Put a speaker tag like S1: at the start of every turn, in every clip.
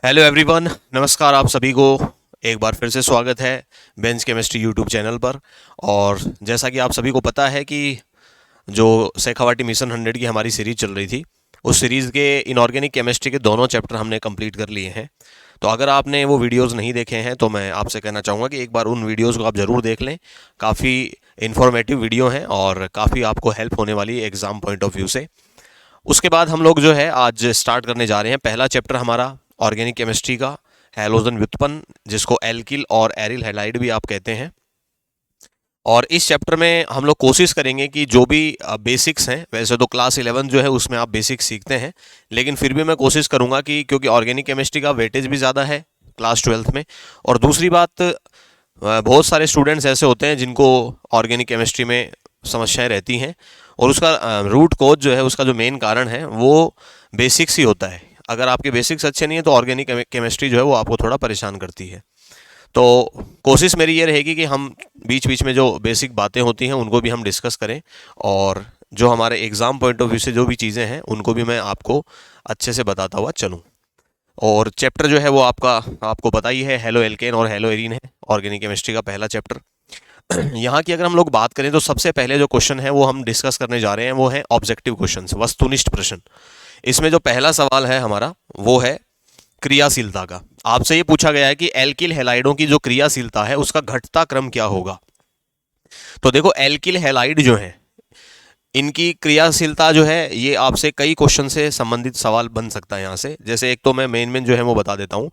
S1: Hello everyone, नमस्कार आप सभी को। एक बार फिर से स्वागत है बेंच केमिस्ट्री यूट्यूब चैनल पर। और जैसा कि आप सभी को पता है कि जो शेखावाटी मिशन 100 की हमारी सीरीज़ चल रही थी, उस सीरीज़ के इनऑर्गेनिक केमिस्ट्री के दोनों चैप्टर हमने कंप्लीट कर लिए हैं। तो अगर आपने वो वीडियोस नहीं देखे हैं तो मैं आपसे कहना चाहूँगा कि एक बार उन वीडियोस को आप ज़रूर देख लें। काफ़ी इन्फॉर्मेटिव वीडियो हैं और काफ़ी आपको हेल्प होने वाली है एग्ज़ाम पॉइंट ऑफ व्यू से। उसके बाद हम लोग जो है आज स्टार्ट करने जा रहे हैं। पहला चैप्टर हमारा ऑर्गेनिक केमिस्ट्री का हैलोजन व्युत्पन्न, जिसको एल्किल और एरिल हैलाइड भी आप कहते हैं। और इस चैप्टर में हम लोग कोशिश करेंगे कि जो भी बेसिक्स हैं, वैसे तो क्लास 11 जो है उसमें आप बेसिक्स सीखते हैं, लेकिन फिर भी मैं कोशिश करूंगा कि क्योंकि ऑर्गेनिक केमिस्ट्री का वेटेज भी ज़्यादा है क्लास 12th में। और दूसरी बात, बहुत सारे स्टूडेंट्स ऐसे होते हैं जिनको ऑर्गेनिक केमिस्ट्री में समस्याएं रहती हैं, और उसका रूट कोज जो है, उसका जो मेन कारण है वो बेसिक्स ही होता है। अगर आपके बेसिक्स अच्छे नहीं है तो ऑर्गेनिक केमिस्ट्री जो है वो आपको थोड़ा परेशान करती है। तो कोशिश मेरी ये रहेगी कि हम बीच बीच में जो बेसिक बातें होती हैं उनको भी हम डिस्कस करें, और जो हमारे एग्ज़ाम पॉइंट ऑफ व्यू से जो भी चीज़ें हैं उनको भी मैं आपको अच्छे से बताता हुआ चलूँ। और चैप्टर जो है वो आपको पता ही है, हेलो एल्केन और हेलो एरीन है, ऑर्गेनिक केमिस्ट्री का पहला चैप्टर। यहाँ की अगर हम लोग बात करें तो सबसे पहले जो क्वेश्चन है वो हम डिस्कस करने जा रहे हैं वो है ऑब्जेक्टिव क्वेश्चन, वस्तुनिष्ठ प्रश्न। इसमें जो पहला सवाल है हमारा वो है क्रियाशीलता का। आपसे ये पूछा गया है कि एल्किल हैलाइडों की जो क्रियाशीलता है उसका घटता क्रम क्या होगा। तो देखो, एल्किल हैलाइड जो है इनकी क्रियाशीलता जो है ये आपसे कई क्वेश्चन से संबंधित सवाल बन सकता है यहाँ से। जैसे एक तो मैं मेन जो है वो बता देता हूँ।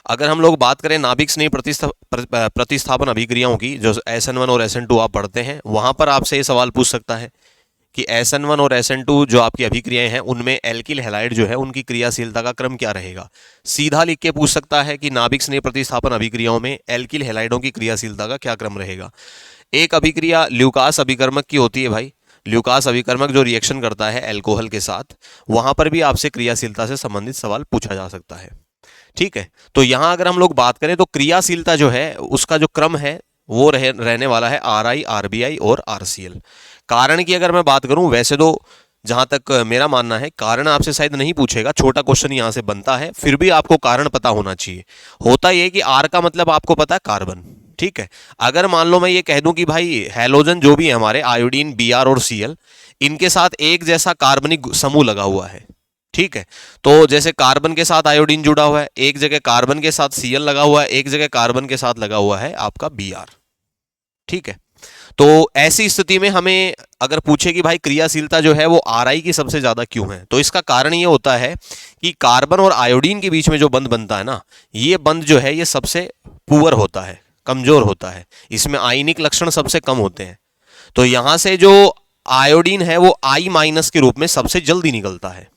S1: अगर हम लोग बात करें नाभिक स्नेह प्रतिस्थापन अभिक्रियाओं की, जो SN1 और SN2 आप पढ़ते हैं, वहां पर आपसे ये सवाल पूछ सकता है कि SN1 और SN2 जो आपकी अभिक्रियाएं हैं उनमें एल्किल हैलाइड जो है उनकी क्रियाशीलता का क्रम क्या रहेगा। सीधा लिख के पूछ सकता है कि नाभिक स्नेह प्रतिस्थापन अभिक्रियाओं में एल्किल हैलाइडों की क्रियाशीलता का क्या क्रम रहेगा। एक अभिक्रिया ल्यूकास अभिकर्मक की होती है भाई। ल्यूकास अभिकर्मक जो रिएक्शन करता है अल्कोहल के साथ, वहां पर भी आपसे क्रियाशीलता से संबंधित सवाल पूछा जा सकता है। ठीक है, तो यहां अगर हम लोग बात करें तो क्रियाशीलता जो है उसका जो क्रम है वो रहने वाला है RI, RBI और RCl। कारण की अगर मैं बात करूं, वैसे तो जहां तक मेरा मानना है कारण आपसे शायद नहीं पूछेगा, छोटा क्वेश्चन यहां से बनता है, फिर भी आपको कारण पता होना चाहिए। होता यह कि R का मतलब आपको पता है कार्बन। ठीक है, अगर मान लो मैं ये कह दूं कि भाई हैलोजन जो भी है हमारे आयोडीन, Br और Cl, इनके साथ एक जैसा कार्बनिक समूह लगा हुआ है। ठीक है, तो जैसे कार्बन के साथ आयोडीन जुड़ा हुआ है, एक जगह कार्बन के साथ Cl लगा हुआ है, एक जगह कार्बन के साथ लगा हुआ है आपका Br। ठीक है, तो ऐसी स्थिति में हमें अगर पूछे कि भाई क्रियाशीलता जो है वो RI की सबसे ज्यादा क्यों है, तो इसका कारण ये होता है कि कार्बन और आयोडीन के बीच में जो बंध बनता है ना, ये बंध जो है ये सबसे पुअर होता है, कमजोर होता है। इसमें आयनिक लक्षण सबसे कम होते हैं। तो यहां से जो आयोडीन है वो I- के रूप में सबसे जल्दी निकलता है,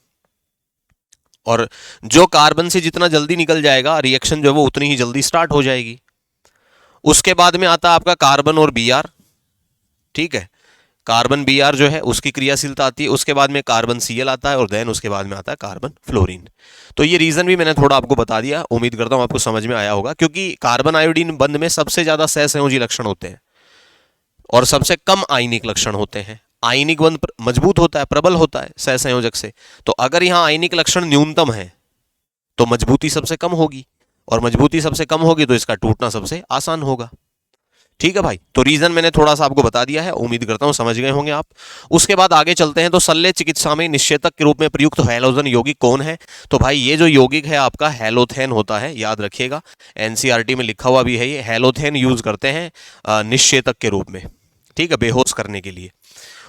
S1: और जो कार्बन से जितना जल्दी निकल जाएगा रिएक्शन जो है वो उतनी ही जल्दी स्टार्ट हो जाएगी। उसके बाद में आता है आपका कार्बन और Br। ठीक है, कार्बन Br जो है उसकी क्रियाशीलता आती है। उसके बाद में कार्बन Cl आता है, और देन उसके बाद में आता है कार्बन फ्लोरीन। तो ये रीजन भी मैंने थोड़ा आपको बता दिया, उम्मीद करता हूं आपको समझ में आया होगा। क्योंकि कार्बन आयोडीन बंध में सबसे ज्यादा सहसंयोजी लक्षण होते हैं और सबसे कम आयनिक लक्षण होते हैं। आयनिक बंध मजबूत होता है, प्रबल होता है सहसंयोजक से। तो अगर यहां आयनिक लक्षण न्यूनतम है तो मजबूती सबसे कम होगी, और मजबूती सबसे कम होगी तो इसका टूटना सबसे आसान होगा। ठीक है भाई, तो रीजन मैंने थोड़ा सा आपको बता दिया है, उम्मीद करता हूं समझ गए होंगे आप। उसके बाद आगे चलते हैं। तो शल्य चिकित्सा में निषेचक के रूप में प्रयुक्त हैलोजन यौगिक कौन है। तो भाई ये जो यौगिक है आपका हैलोथेन होता है, याद रखिएगा। NCERT में लिखा हुआ भी है, ये हैलोथेन यूज करते हैं निषेचक के रूप में। ठीक है, बेहोश करने के लिए।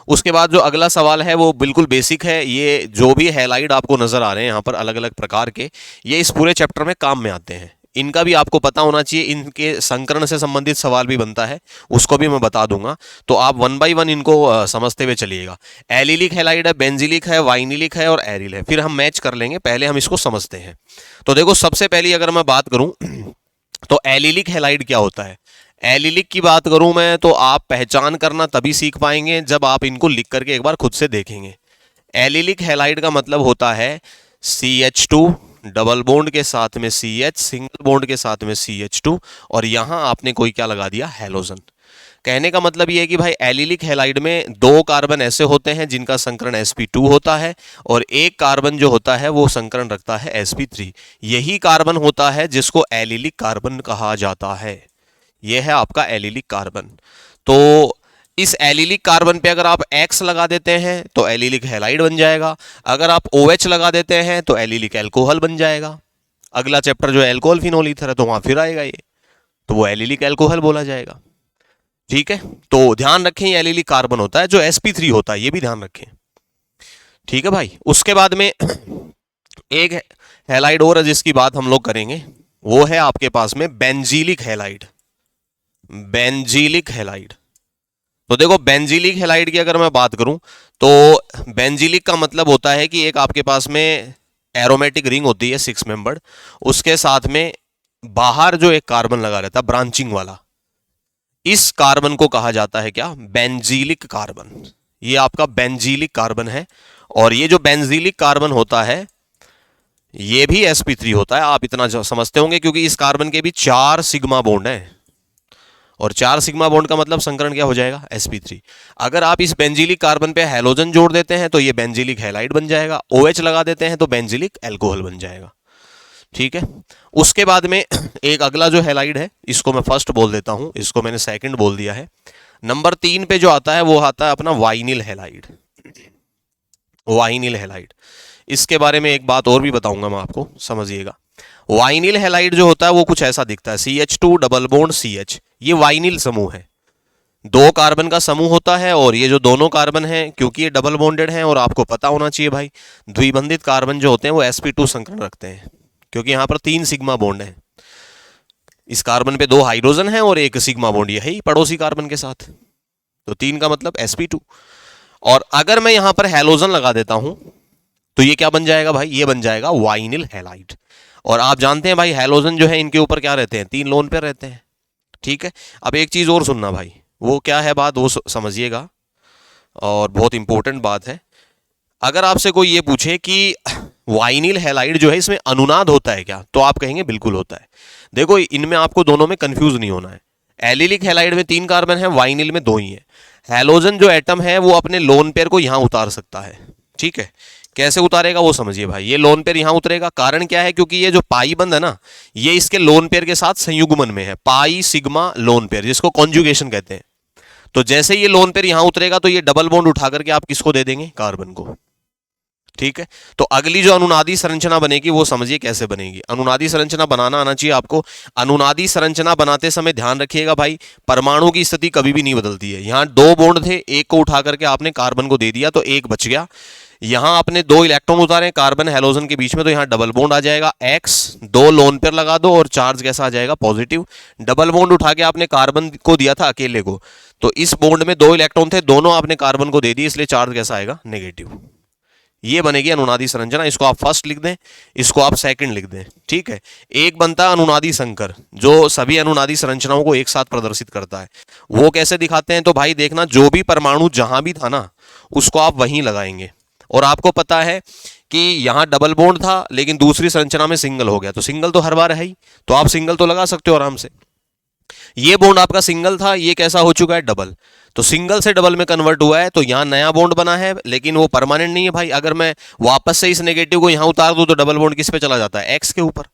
S1: उसके बाद जो अगला सवाल है वो बिल्कुल बेसिक है। ये जो भी हैलाइड आपको नजर आ रहे हैं यहाँ पर अलग अलग प्रकार के, ये इस पूरे चैप्टर में काम में आते हैं। इनका भी आपको पता होना चाहिए, इनके संकरण से संबंधित सवाल भी बनता है, उसको भी मैं बता दूंगा। तो आप 1 बाय 1 इनको समझते हुए चलिएगा। एलिलिक हैलाइड है, बेंजिलिक है, वाइनिलिक है और एरिल है, फिर हम मैच कर लेंगे, पहले हम इसको समझते हैं। तो देखो, सबसे पहली अगर मैं बात करूं तो एलिलिक हैलाइड क्या होता है। एलिलिक की बात करूं मैं तो आप पहचान करना तभी सीख पाएंगे जब आप इनको लिख करके एक बार खुद से देखेंगे। एलिलिक हैलाइड का मतलब होता है CH2 डबल बॉन्ड के साथ में CH, सिंगल बॉन्ड के साथ में CH2, और यहां आपने कोई क्या लगा दिया, हैलोजन। कहने का मतलब ये है कि भाई एलिलिक हैलाइड में दो कार्बन ऐसे होते हैं जिनका संकरण sp2 होता है और एक कार्बन जो होता है वो संकरण रखता है sp3। यही कार्बन होता है जिसको एलिलिक कार्बन कहा जाता है। यह है आपका एलिलिक कार्बन। तो इस एलिलिक कार्बन पे अगर आप X लगा देते हैं तो एलिलिक हैलाइड बन जाएगा, अगर आप OH लगा देते हैं तो एलिलिक एल्कोहल बन जाएगा। अगला चैप्टर जो एल्कोहल फिनोल ईथर है तो वहां फिर आएगा ये, तो वो एलिलिक एल्कोहल बोला जाएगा। ठीक है, तो ध्यान रखें ये एलिलिक कार्बन होता है जो sp3 होता है, ये भी ध्यान रखें। ठीक है भाई। उसके बाद में एक हैलाइड और है जिसकी बात हम लोग करेंगे, वो है आपके पास में बेंजीलिक हैलाइड। बेंजीलिक हैलाइड, तो देखो बेंजीलिक हैलाइड की अगर मैं बात करूं तो बेंजीलिक का मतलब होता है कि एक आपके पास में एरोमेटिक रिंग होती है 6 मेंबर्ड, उसके साथ में बाहर जो एक कार्बन लगा रहता है ब्रांचिंग वाला, इस कार्बन को कहा जाता है क्या? Benzylic carbon. ये आपका बेंजीलिक कार्बन है। और ये जो बेंजीलिक कार्बन होता है ये भी sp3 होता है, आप इतना समझते होंगे क्योंकि इस कार्बन के भी 4 सिग्मा बॉन्ड हैं और 4 सिग्मा बॉन्ड का मतलब संकरण क्या हो जाएगा? sp3। अगर आप इस बेंजीलिक कार्बन पे हैलोजन जोड़ देते हैं तो ये बेंजीलिक हैलाइड बन जाएगा, OH लगा देते हैं तो बेंजीलिक एल्कोहल बन जाएगा। ठीक है। उसके बाद में एक अगला जो हैलाइड है, इसको मैं फर्स्ट बोल देता हूं, इसको मैंने सेकंड बोल दिया है। नंबर 3 पे जो आता है वो आता है अपना वाइनिल हैलाइड। वाइनिल हैलाइड, इसके बारे में एक बात और भी बताऊंगा मैं आपको, समझिएगा। वाइनिल हैलाइड जो होता है वो कुछ ऐसा दिखता है, CH2 डबल बॉन्ड CH, ये वाइनिल समूह है। 2 कार्बन का समूह होता है और ये जो दोनों कार्बन हैं क्योंकि ये डबल बॉन्डेड हैं, और आपको पता होना चाहिए भाई द्विबंधित कार्बन जो होते हैं वो sp2 संकरण रखते हैं क्योंकि यहां पर 3 सिग्मा बॉन्ड है। इस कार्बन पे 2 हाइड्रोजन है और एक सिग्मा बॉन्ड ये है ही पड़ोसी कार्बन के साथ, तो 3 का मतलब sp2। और अगर मैं यहां पर हैलोजन लगा देता हूं तो ये क्या बन जाएगा भाई? ये बन जाएगा वाइनिल हैलाइड। और आप जानते हैं भाई हैलोजन जो है इनके ऊपर क्या रहते हैं? 3 लोन पे रहते हैं। ठीक है। अब एक चीज और सुनना भाई, वो क्या है बात, वो समझिएगा और बहुत इंपॉर्टेंट बात है। अगर आपसे कोई ये पूछे कि वाइनिल हैलाइड जो है इसमें अनुनाद होता है क्या, तो आप कहेंगे बिल्कुल होता है। देखो इनमें आपको दोनों में कंफ्यूज नहीं होना है। एलिलिक हैलाइड में 3 कार्बन है, वाइनिल में 2 ही है। हैलोजन जो एटम है वो अपने लोन पेयर को यहां उतार सकता है। ठीक है, कैसे उतारेगा वो समझिए भाई। ये लोन पेयर यहां उतरेगा, कारण क्या है? क्योंकि ये जो पाई बंद है ना, ये इसके लोन पेयर के साथ संयुग्मन में है, पाई सिग्मा लोन पेयर, जिसको कॉन्जुगेशन कहते हैं। तो जैसे ये लोन पेयर यहां उतरेगा तो ये डबल बॉन्ड उठा करके आप किसको दे देंगे? कार्बन को। ठीक है, तो अगली जो अनुनादी संरचना बनेगी वो समझिए कैसे बनेगी। अनुनादी संरचना बनाना आना चाहिए आपको। अनुनादी संरचना बनाते समय ध्यान रखिएगा भाई, परमाणु की स्थिति कभी भी नहीं बदलती है। यहां 2 बॉन्ड थे, एक को उठा करके आपने कार्बन को दे दिया तो एक बच गया। यहां आपने 2 इलेक्ट्रॉन उतारे कार्बन हैलोजन के बीच में, तो यहां डबल बॉन्ड आ जाएगा X, 2 लोन पेयर लगा दो और चार्ज कैसा आ जाएगा? पॉजिटिव। डबल बॉन्ड उठा के आपने कार्बन को दिया था अकेले को, तो इस बॉन्ड में 2 इलेक्ट्रॉन थे, दोनों आपने कार्बन को दे दिए, इसलिए चार्ज कैसा आएगा? नेगेटिव। ये बनेगी अनुनादी संरचना। इसको आप फर्स्ट लिख दें, इसको आप सेकंड लिख दें। ठीक है। एक बनता है अनुनादी संकर, जो सभी अनुनादी संरचनाओं को एक साथ प्रदर्शित करता है। वो कैसे दिखाते हैं? तो भाई देखना, जो भी परमाणु जहां भी था ना उसको आप वहीं लगाएंगे। और आपको पता है कि यहां डबल बॉन्ड था लेकिन दूसरी संरचना में सिंगल हो गया, तो सिंगल तो हर बार है ही, तो आप सिंगल तो लगा सकते हो आराम से। ये बॉन्ड आपका सिंगल था, ये कैसा हो चुका है? डबल। तो सिंगल से डबल में कन्वर्ट हुआ है, तो यहां नया बॉन्ड बना है, लेकिन वो परमानेंट नहीं है भाई। अगर मैं वापस से इस नेगेटिव को यहां उतार दूं तो डबल बॉन्ड किस पे चला जाता है? X के ऊपर,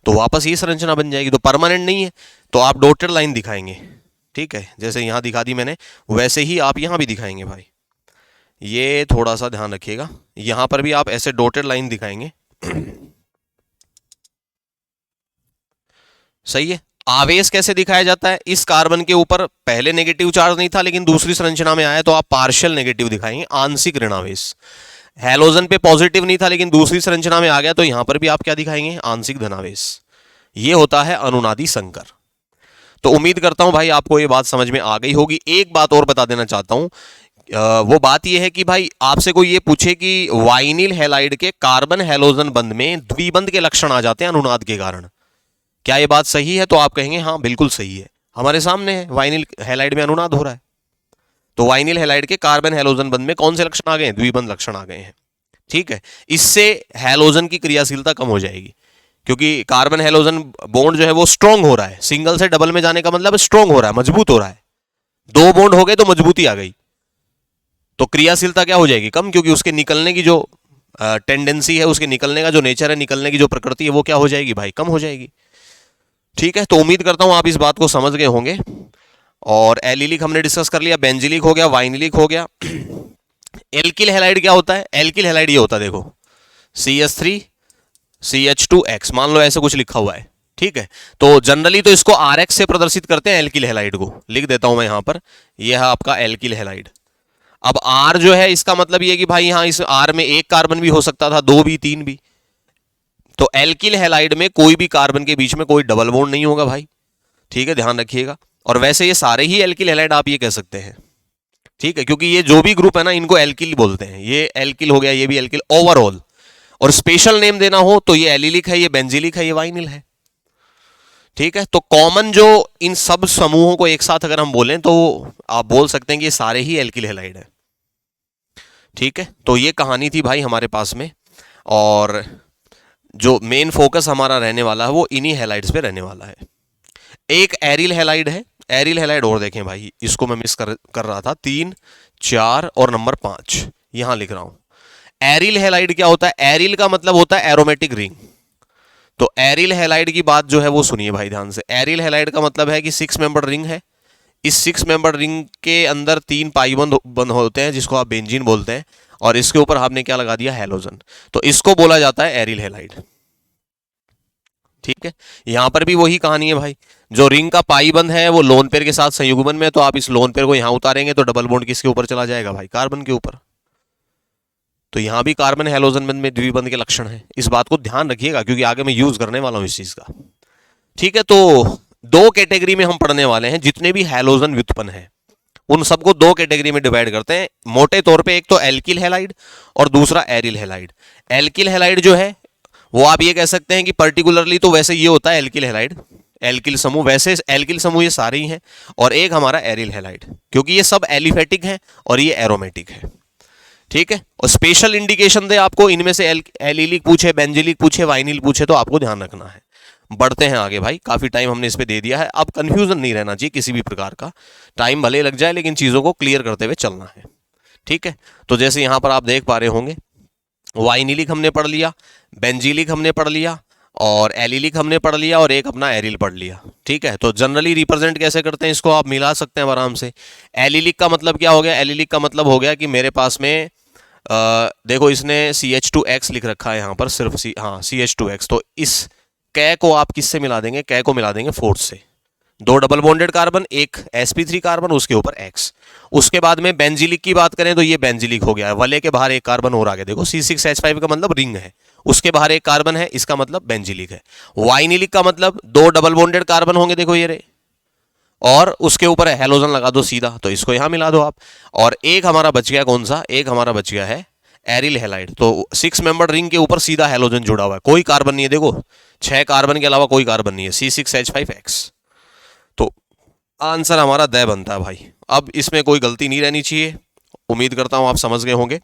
S1: तो वापस ये संरचना बन जाएगी, तो परमानेंट नहीं है। तो आप डॉटेड लाइन दिखाएंगे। ठीक है, जैसे यहां दिखा दी मैंने वैसे ही आप यहां भी दिखाएंगे भाई। ये थोड़ा सा ध्यान रखिएगा, यहां पर भी आप ऐसे डॉटेड लाइन दिखाएंगे। सही है। आवेश कैसे दिखाया जाता है? इस कार्बन के ऊपर पहले नेगेटिव चार्ज नहीं था लेकिन दूसरी संरचना में आया तो आप पार्शियल नेगेटिव दिखाएंगे, आंशिक ऋणावेश। हैलोजन पे पॉजिटिव नहीं था लेकिन दूसरी संरचना में आ गया तो यहां पर भी आप क्या दिखाएंगे? आंशिक धनावेश। ये होता है अनुनादी संकर। तो उम्मीद करता हूं भाई आपको ये बात समझ में आ गई होगी। एक बात और बता देना चाहता हूं, वो बात यह है कि भाई आपसे कोई ये पूछे कि वाइनिल हैलाइड के कार्बन हैलोजन बंध में द्विबंध के लक्षण आ जाते हैं अनुनाद के कारण, क्या ये बात सही है? तो आप कहेंगे हाँ बिल्कुल सही है, हमारे सामने है, वाइनिल हैलाइड में अनुनाद हो रहा है। तो वाइनिल हैलाइड के कार्बन हैलोजन बंध में कौन से लक्षण आ गए हैं? द्विबंध लक्षण आ गए हैं। ठीक है, इससे हैलोजन की क्रियाशीलता कम हो जाएगी क्योंकि कार्बन हैलोजन बॉन्ड जो है वो स्ट्रॉन्ग हो रहा है। सिंगल से डबल में जाने का मतलब स्ट्रॉन्ग हो रहा है, मजबूत हो रहा है, दो बॉन्ड हो गए तो मजबूती आ गई, तो क्रियाशीलता क्या हो जाएगी? कम, क्योंकि उसके निकलने की जो टेंडेंसी है, उसके निकलने का जो नेचर है, निकलने की जो प्रकृति है, वो क्या हो जाएगी भाई? कम हो जाएगी। ठीक है, तो उम्मीद करता हूं आप इस बात को समझ गए होंगे। और एलिलिक हमने डिस्कस कर लिया, बेंजिलिक हो गया, वाइनिलिक हो गया। एल्किल हैलाइड क्या होता है? एल्किल हैलाइड ये होता है, देखो CH3 CH2X, मान लो ऐसे कुछ लिखा हुआ है, ठीक है। तो जनरली तो इसको RX से प्रदर्शित करते हैं एल्किल हैलाइड को, लिख देता हूं मैं यहां पर, यह है आपका एल्किल हैलाइड। अब R जो है, इसका मतलब ये है कि भाई यहां इस R में एक कार्बन भी हो सकता था, दो भी, तीन भी। तो एल्किल हैलाइड में कोई भी कार्बन के बीच में कोई डबल बॉन्ड नहीं होगा भाई, ठीक है, ध्यान रखिएगा। और वैसे ये सारे ही एल्किल हैलाइड आप ये कह सकते हैं, ठीक है, क्योंकि ये जो भी ग्रुप है ना, इनको एल्किल बोलते हैं। ये एल्किल हो गया, ये भी एल्किल ओवरऑल। और स्पेशल नेम देना हो तो ये एलिलिक है, ये बेंजिलिक है, ये वाइनिल है, ठीक है। तो कॉमन जो इन सब समूहों को एक साथ अगर हम बोलें तो आप बोल सकते हैं कि ये सारे ही एल्किल हैलाइड है, ठीक है। तो ये कहानी थी भाई हमारे पास में, और जो मेन फोकस हमारा रहने वाला है वो इन्हीं हैलाइड्स पे रहने वाला है। एक एरिल हैलाइड है, एरिल हैलाइड और देखें भाई, इसको मैं मिस कर रहा था, 3, 4 और नंबर 5 यहां लिख रहा हूं। एरिल हैलाइड क्या होता है? एरिल का मतलब होता है एरोमेटिक रिंग। तो एरिल हैलाइड की बात जो है वो सुनिए भाई ध्यान से। एरिल हैलाइड का मतलब है कि 6 मेंबर रिंग है, इस 6 मेंबर रिंग के अंदर 3 पाई बंद होते हैं, जिसको आप बेंजीन बोलते हैं, और इसके ऊपर आपने क्या लगा दिया? हैलोजन। तो इसको बोला जाता है एरिल हैलाइड, ठीक है। यहां पर भी वही कहानी है भाई, जो रिंग का पाई बंद है वो लोन पेयर के साथ संयुग्मन में, तो आप इस लोन पेयर को यहां उतारेंगे तो डबल बॉन्ड किसके ऊपर चला जाएगा भाई? कार्बन के ऊपर। तो यहां भी कार्बन हैलोजन बंध में द्विबंध के लक्षण है, इस बात को ध्यान रखिएगा, क्योंकि आगे मैं यूज करने वाला हूं इस चीज का, ठीक है। तो दो कैटेगरी में हम पढ़ने वाले हैं, जितने भी हैलोजन व्युत्पन्न है उन सबको दो कैटेगरी में डिवाइड करते हैं मोटे तौर पे। एक तो एल्किल हैलाइड और दूसरा एरिल हैलाइड। एल्किल हैलाइड जो है वो आप ये कह सकते हैं कि पर्टिकुलरली तो वैसे ये होता है एल्किल हैलाइड, एल्किल समूह, वैसे एल्किल समूह ये सारे ही हैं, और एक हमारा एरिल हैलाइड, क्योंकि ये सब एलिफेटिक है और ये एरोमेटिक है, ठीक है। और स्पेशल इंडिकेशन दे आपको, इनमें से एलिलिक पूछे, बेंजिलिक पूछे, वाइनिल पूछे, तो आपको ध्यान रखना है। बढ़ते हैं आगे भाई, काफी टाइम हमने इस पे दे दिया है, अब कंफ्यूजन नहीं रहना चाहिए किसी भी प्रकार का, टाइम भले लग जाए लेकिन चीजों को क्लियर करते हुए चलना है, ठीक है। तो जैसे यहां पर आप देख पा रहे होंगे, वाइनिलिक हमने पढ़ लिया, बेंजिलिक हमने पढ़ लिया, और एलिलिक हमने पढ़ लिया, और एक अपना एरिल पढ़ लिया, ठीक है। तो जनरली रिप्रेजेंट कैसे करते हैं इसको आप मिला सकते हैं आराम से। एलिलिक का मतलब क्या हो गया? एलिलिक का मतलब हो गया कि मेरे पास में देखो इसने CH2X लिख रखा है यहाँ पर, सिर्फ CH2X, तो इस कै को आप किससे मिला देंगे? कै को मिला देंगे फोर्थ से, दो डबल बॉन्डेड कार्बन, एक sp3 कार्बन, उसके ऊपर X। उसके बाद में बेंजिलिक की बात करें तो ये बेंजिलिक हो गया है, वले के बाहर एक कार्बन और आगे, देखो C6H5 का मतलब रिंग है, उसके बाहर एक कार्बन है, इसका मतलब बेंजिलिक है। वाइनिलिक का मतलब दो डबल बॉन्डेड कार्बन होंगे, देखो ये रे, और उसके ऊपर हैलोजन लगा दो सीधा, तो इसको यहां मिला दो आप। और एक हमारा बच गया, कौन सा? एक हमारा बच गया है एरिल हैलाइड। तो 6 मेंबर रिंग के ऊपर सीधा हैलोजन जुड़ा हुआ है, कोई कार्बन नहीं है, देखो 6 कार्बन के अलावा कोई कार्बन नहीं है, C6H5X। तो आंसर हमारा द बनता है भाई। अब इसमें कोई गलती नहीं रहनी चाहिए, उम्मीद करता हूं आप समझ गए होंगे।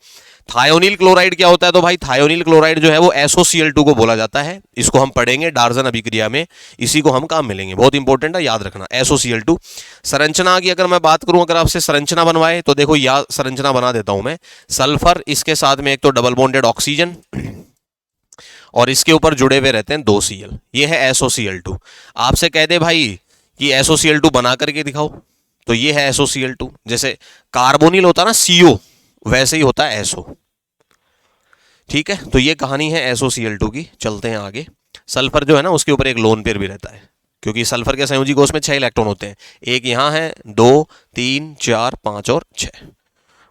S1: थायोनिल क्लोराइड क्या होता है? तो भाई थायोनिल क्लोराइड जो है वो SOCl2 को बोला जाता है, इसको हम पढ़ेंगे डार्जन अभिक्रिया में, इसी को हम काम मिलेंगे, बहुत इंपॉर्टेंट है, याद रखना SOCl2। संरचना की अगर मैं बात करूं, अगर आपसे संरचना बनवाए तो देखो या संरचना बना देता हूं मैं। सल्फर, इसके साथ में एक तो डबल बॉन्डेड ऑक्सीजन, और इसके ऊपर जुड़े हुए रहते हैं 2 Cl, ये है SOCl2। आपसे कह दे भाई कि SOCl2 बना करके दिखाओ, तो ये है SOCl2। जैसे कार्बोनिल होता है ना CO, वैसे ही होता है SO, ठीक है। तो ये कहानी है SOCl2 की। चलते हैं आगे। सल्फर जो है ना उसके ऊपर एक लोन पेयर भी रहता है, क्योंकि सल्फर के संयोजी कोष में 6 इलेक्ट्रॉन होते हैं, एक यहाँ है, 2, 3, 4, 5 और 6।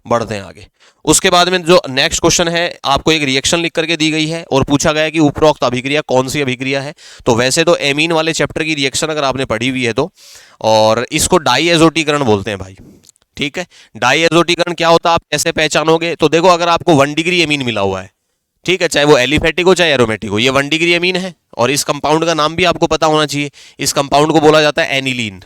S1: बढ़ते हैं आगे। उसके बाद में जो नेक्स्ट क्वेश्चन है, आपको एक रिएक्शन लिख करके दी गई है और पूछा गया है कि उपरोक्त अभिक्रिया कौन सी अभिक्रिया है। तो वैसे तो एमीन वाले चैप्टर की रिएक्शन अगर आपने पढ़ी हुई है तो, और इसको डाई एजोटीकरण बोलते हैं भाई, ठीक है। डाई एजोटीकरण क्या होता है, आप कैसे पहचानोगे? तो देखो अगर आपको 1 डिग्री एमीन मिला हुआ है, ठीक है, चाहे वो एलिफेटिक हो चाहे एरोमेटिक हो, ये 1 डिग्री एमीन है, और इस कंपाउंड का नाम भी आपको पता होना चाहिए। इस कंपाउंड को बोला जाता है एनिलीन,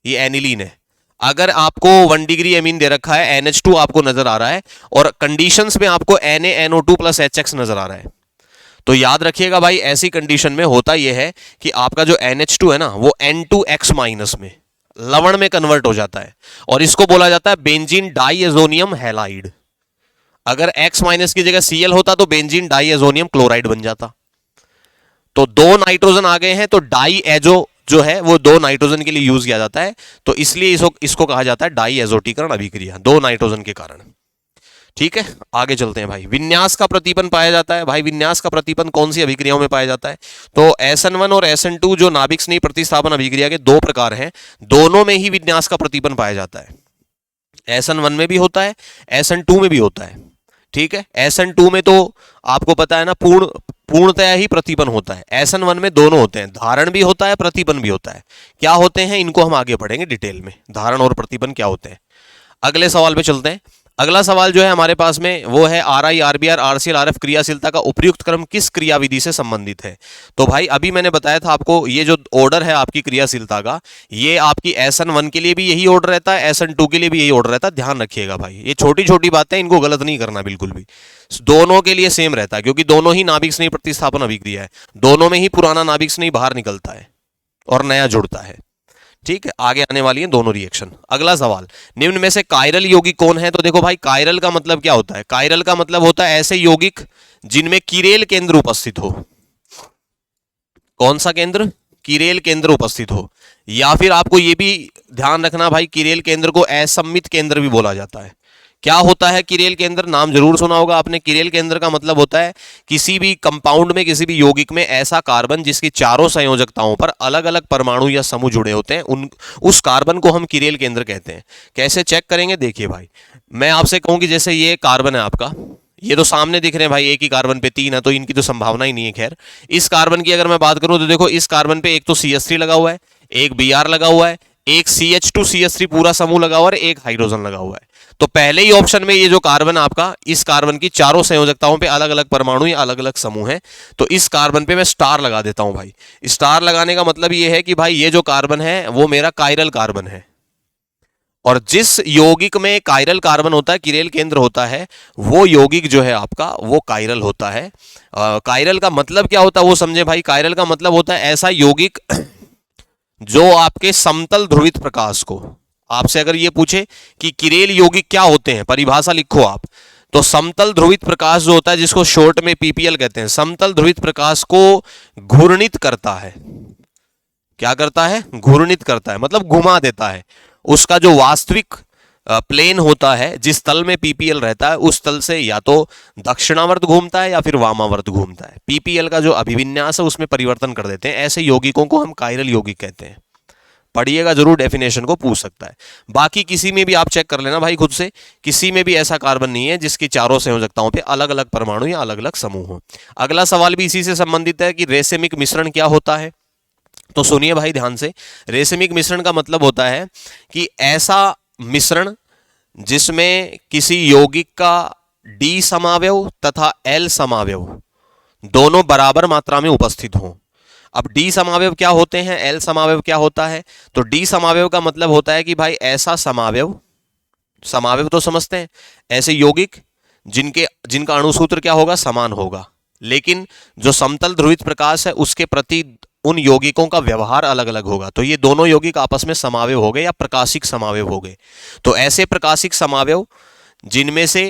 S1: ये एनिलीन है। अगर आपको 1 डिग्री एमीन दे रखा है, NH2 आपको नजर आ रहा है, और कंडीशंस में आपको NaNO2 + HX नजर आ रहा है, तो याद रखिएगा भाई, ऐसी कंडीशन में होता यह है कि आपका जो NH2 है ना वो N2X- में, लवण में कन्वर्ट हो जाता है और इसको बोला जाता है बेंजीन डाइएजोनियम हैलाइड। अगर X माइनस की जगह Cl होता तो बेंजीन डाइएजोनियम क्लोराइड बन जाता। तो दो नाइट्रोजन आ गए हैं तो डाई एजो जो है वो दो नाइट्रोजन के लिए यूज किया जाता है, तो इसलिए इसको कहा जाता है डाई एजोटीकरण अभिक्रिया, दो नाइट्रोजन के कारण। ठीक है, आगे चलते हैं भाई। विन्यास का प्रतिपन पाया जाता है भाई, विन्यास का प्रतिपन कौन सी अभिक्रियाओं में पाया जाता है? तो SN1 और SN2 जो नाभिक स्नेह प्रतिस्थापन अभिक्रिया के दो प्रकार हैं, दोनों में ही विन्यास का प्रतिपन पाया जाता है। SN1 में भी होता है, SN2 में भी होता है। ठीक है, SN2 में तो आपको पता है ना पूर्णतया ही प्रतिपन होता है। SN1 में दोनों होते हैं, धारण भी होता है, प्रतिपन भी होता है। क्या होते हैं इनको हम आगे पढ़ेंगे डिटेल में, धारण और प्रतिपन क्या होते हैं। अगले सवाल पे चलते हैं। अगला सवाल जो है हमारे पास में वो है RI, RBR, RCl, RF क्रियाशीलता का उपयुक्त क्रम किस क्रियाविधि से संबंधित है? तो भाई अभी मैंने बताया था आपको, ये जो ऑर्डर है आपकी क्रियाशीलता का, ये आपकी SN1 के लिए भी यही ऑर्डर रहता है, SN2 के लिए भी यही ऑर्डर रहता है। ध्यान रखिएगा भाई, ये छोटी छोटी बातें, इनको गलत नहीं करना बिल्कुल भी। दोनों के लिए सेम रहता है क्योंकि दोनों ही नाभिक स्नेह प्रतिस्थापन अभिक्रिया है, दोनों में ही पुराना नाभिक स्नेह बाहर निकलता है और नया जुड़ता है। ठीक है, आगे आने वाली है दोनों रिएक्शन। अगला सवाल, निम्न में से कायरल यौगिक कौन है? तो देखो भाई, कायरल का मतलब क्या होता है? कायरल का मतलब होता है ऐसे यौगिक जिनमें किरेल केंद्र उपस्थित हो। कौन सा केंद्र? किरेल केंद्र उपस्थित हो। या फिर आपको यह भी ध्यान रखना भाई, किरेल केंद्र को असम्मित केंद्र भी बोला जाता है। क्या होता है किरेल केंद्र? नाम जरूर सुना होगा आपने। किरेल केंद्र का मतलब होता है किसी भी कंपाउंड में, किसी भी यौगिक में ऐसा कार्बन जिसकी चारों संयोजकताओं पर अलग अलग परमाणु या समूह जुड़े होते हैं, उस कार्बन को हम किरेल केंद्र कहते हैं। कैसे चेक करेंगे? देखिए भाई, मैं आपसे कहूं कि जैसे ये कार्बन है आपका, ये तो सामने दिख रहे हैं भाई, एक ही कार्बन पे तीन है तो इनकी तो संभावना ही नहीं है। खैर, इस कार्बन की अगर मैं बात करूं तो देखो, इस कार्बन पे एक तो CH3 लगा हुआ है, एक Br लगा हुआ है, एक CH2CH3 पूरा समूह लगा हुआ है, एक हाइड्रोजन लगा हुआ है। तो पहले ही ऑप्शन में ये जो कार्बन आपका, इस कार्बन की चारों संयोजकताओं पे अलग अलग परमाणु या अलग अलग समूह हैं, तो इस कार्बन पे मैं स्टार लगा देता हूं भाई। स्टार लगाने का मतलब ये है कि भाई ये जो कार्बन है वो मेरा कायरल कार्बन है, और जिस यौगिक में कायरल कार्बन होता है, किरेल केंद्र होता है, वो यौगिक जो है आपका वो कायरल होता है। कायरल का मतलब क्या होता है वो समझे भाई। कायरल का मतलब होता है ऐसा यौगिक जो आपके समतल ध्रुवित प्रकाश को, आपसे अगर ये पूछे कि किरेल यौगिक क्या होते हैं, परिभाषा लिखो आप, तो समतल ध्रुवित प्रकाश जो होता है, जिसको शॉर्ट में PPL कहते हैं, समतल ध्रुवित प्रकाश को घूर्णित करता है। क्या करता है? घूर्णित करता है, मतलब घुमा देता है। उसका जो वास्तविक प्लेन होता है, जिस तल में PPL रहता है, उस तल से या तो दक्षिणावर्त घूमता है या फिर वामावर्त घूमता है। PPL का जो अभिविन्यास है उसमें परिवर्तन कर देते हैं। ऐसे यौगिकों को हम कायरल यौगिक कहते हैं। पढ़िएगा जरूर, डेफिनेशन को पूछ सकता है। बाकी किसी में भी आप चेक कर लेना भाई खुद से, किसी में भी ऐसा कार्बन नहीं है जिसकी चारों संयोजकताओं पे अलग अलग परमाणु या अलग अलग समूह हो। अगला सवाल भी इसी से संबंधित है कि रेसेमिक मिश्रण क्या होता है। तो सुनिए भाई ध्यान से, रेसेमिक मिश्रण का मतलब होता है कि ऐसा मिश्रण जिसमें किसी यौगिक का D समावयव तथा L समावयव दोनों बराबर मात्रा में उपस्थित हो। अब D समावयव क्या होते हैं, L समावयव क्या होता है? तो D समावयव का मतलब होता है कि भाई ऐसा समावयव, समावयव तो समझते हैं, ऐसे यौगिक जिनका अणुसूत्र क्या होगा, समान होगा, लेकिन जो समतल ध्रुवित प्रकाश है उसके प्रति उन यौगिकों का व्यवहार अलग अलग होगा। तो ये दोनों यौगिक आपस में समावयव हो गए या प्रकाशिक समावयव हो गए। तो ऐसे प्रकाशिक समावयव जिनमें से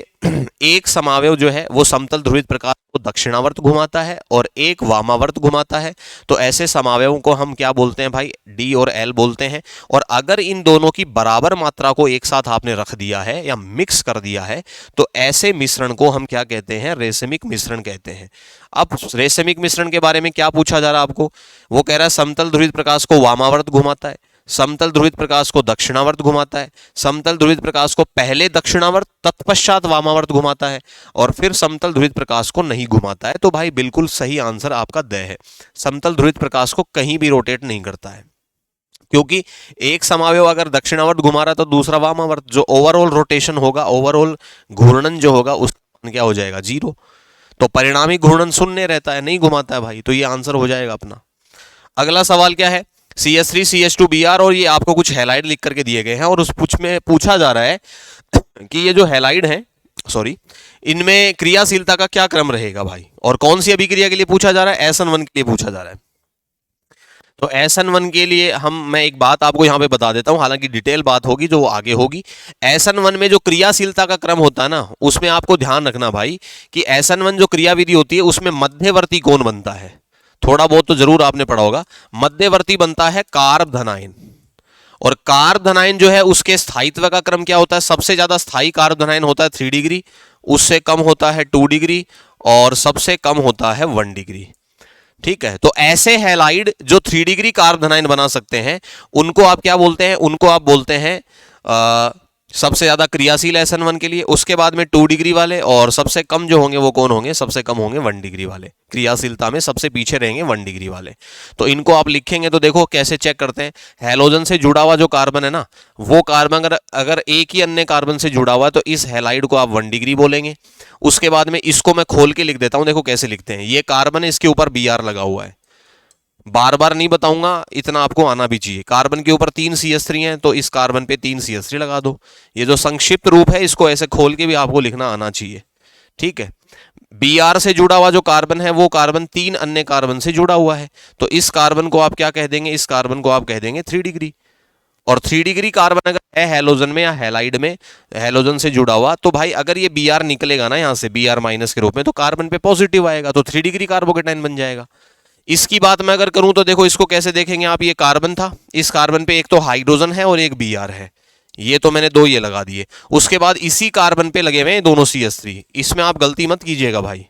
S1: एक समावयव जो है वो समतल ध्रुवित प्रकाश को दक्षिणावर्त घुमाता है और एक वामावर्त घुमाता है, तो ऐसे समावयवों को हम क्या बोलते हैं भाई? D और L बोलते हैं। और अगर इन दोनों की बराबर मात्रा को एक साथ आपने रख दिया है या मिक्स कर दिया है, तो ऐसे मिश्रण को हम क्या कहते हैं? रेसेमिक मिश्रण कहते हैं। अब रेसेमिक मिश्रण के बारे में क्या पूछा जा रहा है आपको? वो कह रहा है समतल ध्रुवित प्रकाश को वामावर्त घुमाता है, समतल ध्रुवित प्रकाश को दक्षिणावर्त घुमाता है, समतल ध्रुवित प्रकाश को पहले दक्षिणावर्त तत्पश्चात वामावर्त घुमाता है, और फिर समतल ध्रुवित प्रकाश को नहीं घुमाता है। तो भाई बिल्कुल सही आंसर आपका द है। समतल ध्रुवित प्रकाश को कहीं भी रोटेट नहीं करता है, क्योंकि एक समावयव अगर दक्षिणावर्त घुमा रहा है तो दूसरा वामावर्त, जो ओवरऑल रोटेशन होगा, ओवरऑल घूर्णन जो होगा उसका क्या हो जाएगा? 0। तो परिणामी घूर्णन शून्य रहता है, नहीं घुमाता है भाई। तो ये आंसर हो जाएगा अपना। अगला सवाल क्या है? CH3 CH2 Br, और ये आपको कुछ हैलाइड लिख करके दिए गए हैं, और उस में पूछा जा रहा है कि ये जो हैलाइड हैं, सॉरी, इनमें क्रियाशीलता का क्या क्रम रहेगा भाई, और कौन सी अभिक्रिया के लिए पूछा जा रहा है? SN1 के लिए पूछा जा रहा है। तो SN1 के लिए मैं एक बात आपको यहाँ पे बता देता हूँ, हालांकि डिटेल बात होगी जो वो आगे होगी। SN1 में जो क्रियाशीलता का क्रम होता है ना, उसमें आपको ध्यान रखना भाई कि SN1 जो क्रियाविधि होती है उसमें मध्यवर्ती कौन बनता है, थोड़ा बहुत तो जरूर आपने पढ़ा होगा। मध्यवर्ती बनता है कार्ब धनायन, और कार्ब धनायन जो है उसके स्थायित्व का क्रम क्या होता है, सबसे ज्यादा स्थायी कार्ब धनायन होता है 3 डिग्री, उससे कम होता है 2 डिग्री, और सबसे कम होता है 1 डिग्री। ठीक है, तो ऐसे हैलाइड जो 3 डिग्री कार्ब धनायन बना सकते हैं उनको आप क्या बोलते हैं, उनको आप बोलते हैं सबसे ज्यादा क्रियाशील SN1 के लिए, उसके बाद में 2 डिग्री वाले, और सबसे कम जो होंगे वो कौन होंगे, सबसे कम होंगे 1 डिग्री वाले, क्रियाशीलता में सबसे पीछे रहेंगे 1 डिग्री वाले। तो इनको आप लिखेंगे तो देखो कैसे चेक करते हैं। हैलोजन से जुड़ा हुआ जो कार्बन है ना, वो कार्बन अगर एक ही अन्य कार्बन से जुड़ा हुआ है तो इस हैलाइड को आप 1 डिग्री बोलेंगे। उसके बाद में इसको मैं खोल के लिख देता हूं, देखो कैसे लिखते हैं। ये कार्बन है, इसके ऊपर Br लगा हुआ है, बार बार नहीं बताऊंगा, इतना आपको आना भी चाहिए। कार्बन के ऊपर 3 CH3 हैं तो इस कार्बन पे 3 CH3 लगा दो। ये जो संक्षिप्त रूप है इसको ऐसे खोल के भी आपको लिखना आना चाहिए। ठीक है, Br से जुड़ा हुआ जो कार्बन है वो कार्बन 3 अन्य कार्बन से जुड़ा हुआ है, तो इस कार्बन को आप क्या कह देंगे, इस कार्बन को आप कह देंगे 3 डिग्री। और 3 डिग्री कार्बन अगर है हैलोजन में या हैलाइड में, हैलोजन से जुड़ा हुआ, तो भाई अगर ये Br निकलेगा ना यहाँ से Br माइनस के रूप में, तो कार्बन पे पॉजिटिव आएगा, तो 3 डिग्री कार्बोकेटाइन बन जाएगा। इसकी बात मैं अगर करूं तो देखो इसको कैसे देखेंगे आप, ये कार्बन था, इस कार्बन पे एक तो हाइड्रोजन है और एक Br है, ये तो मैंने 2 ये लगा दिए। उसके बाद इसी कार्बन पे लगे हुए हैं दोनों CH3, इसमें आप गलती मत कीजिएगा भाई,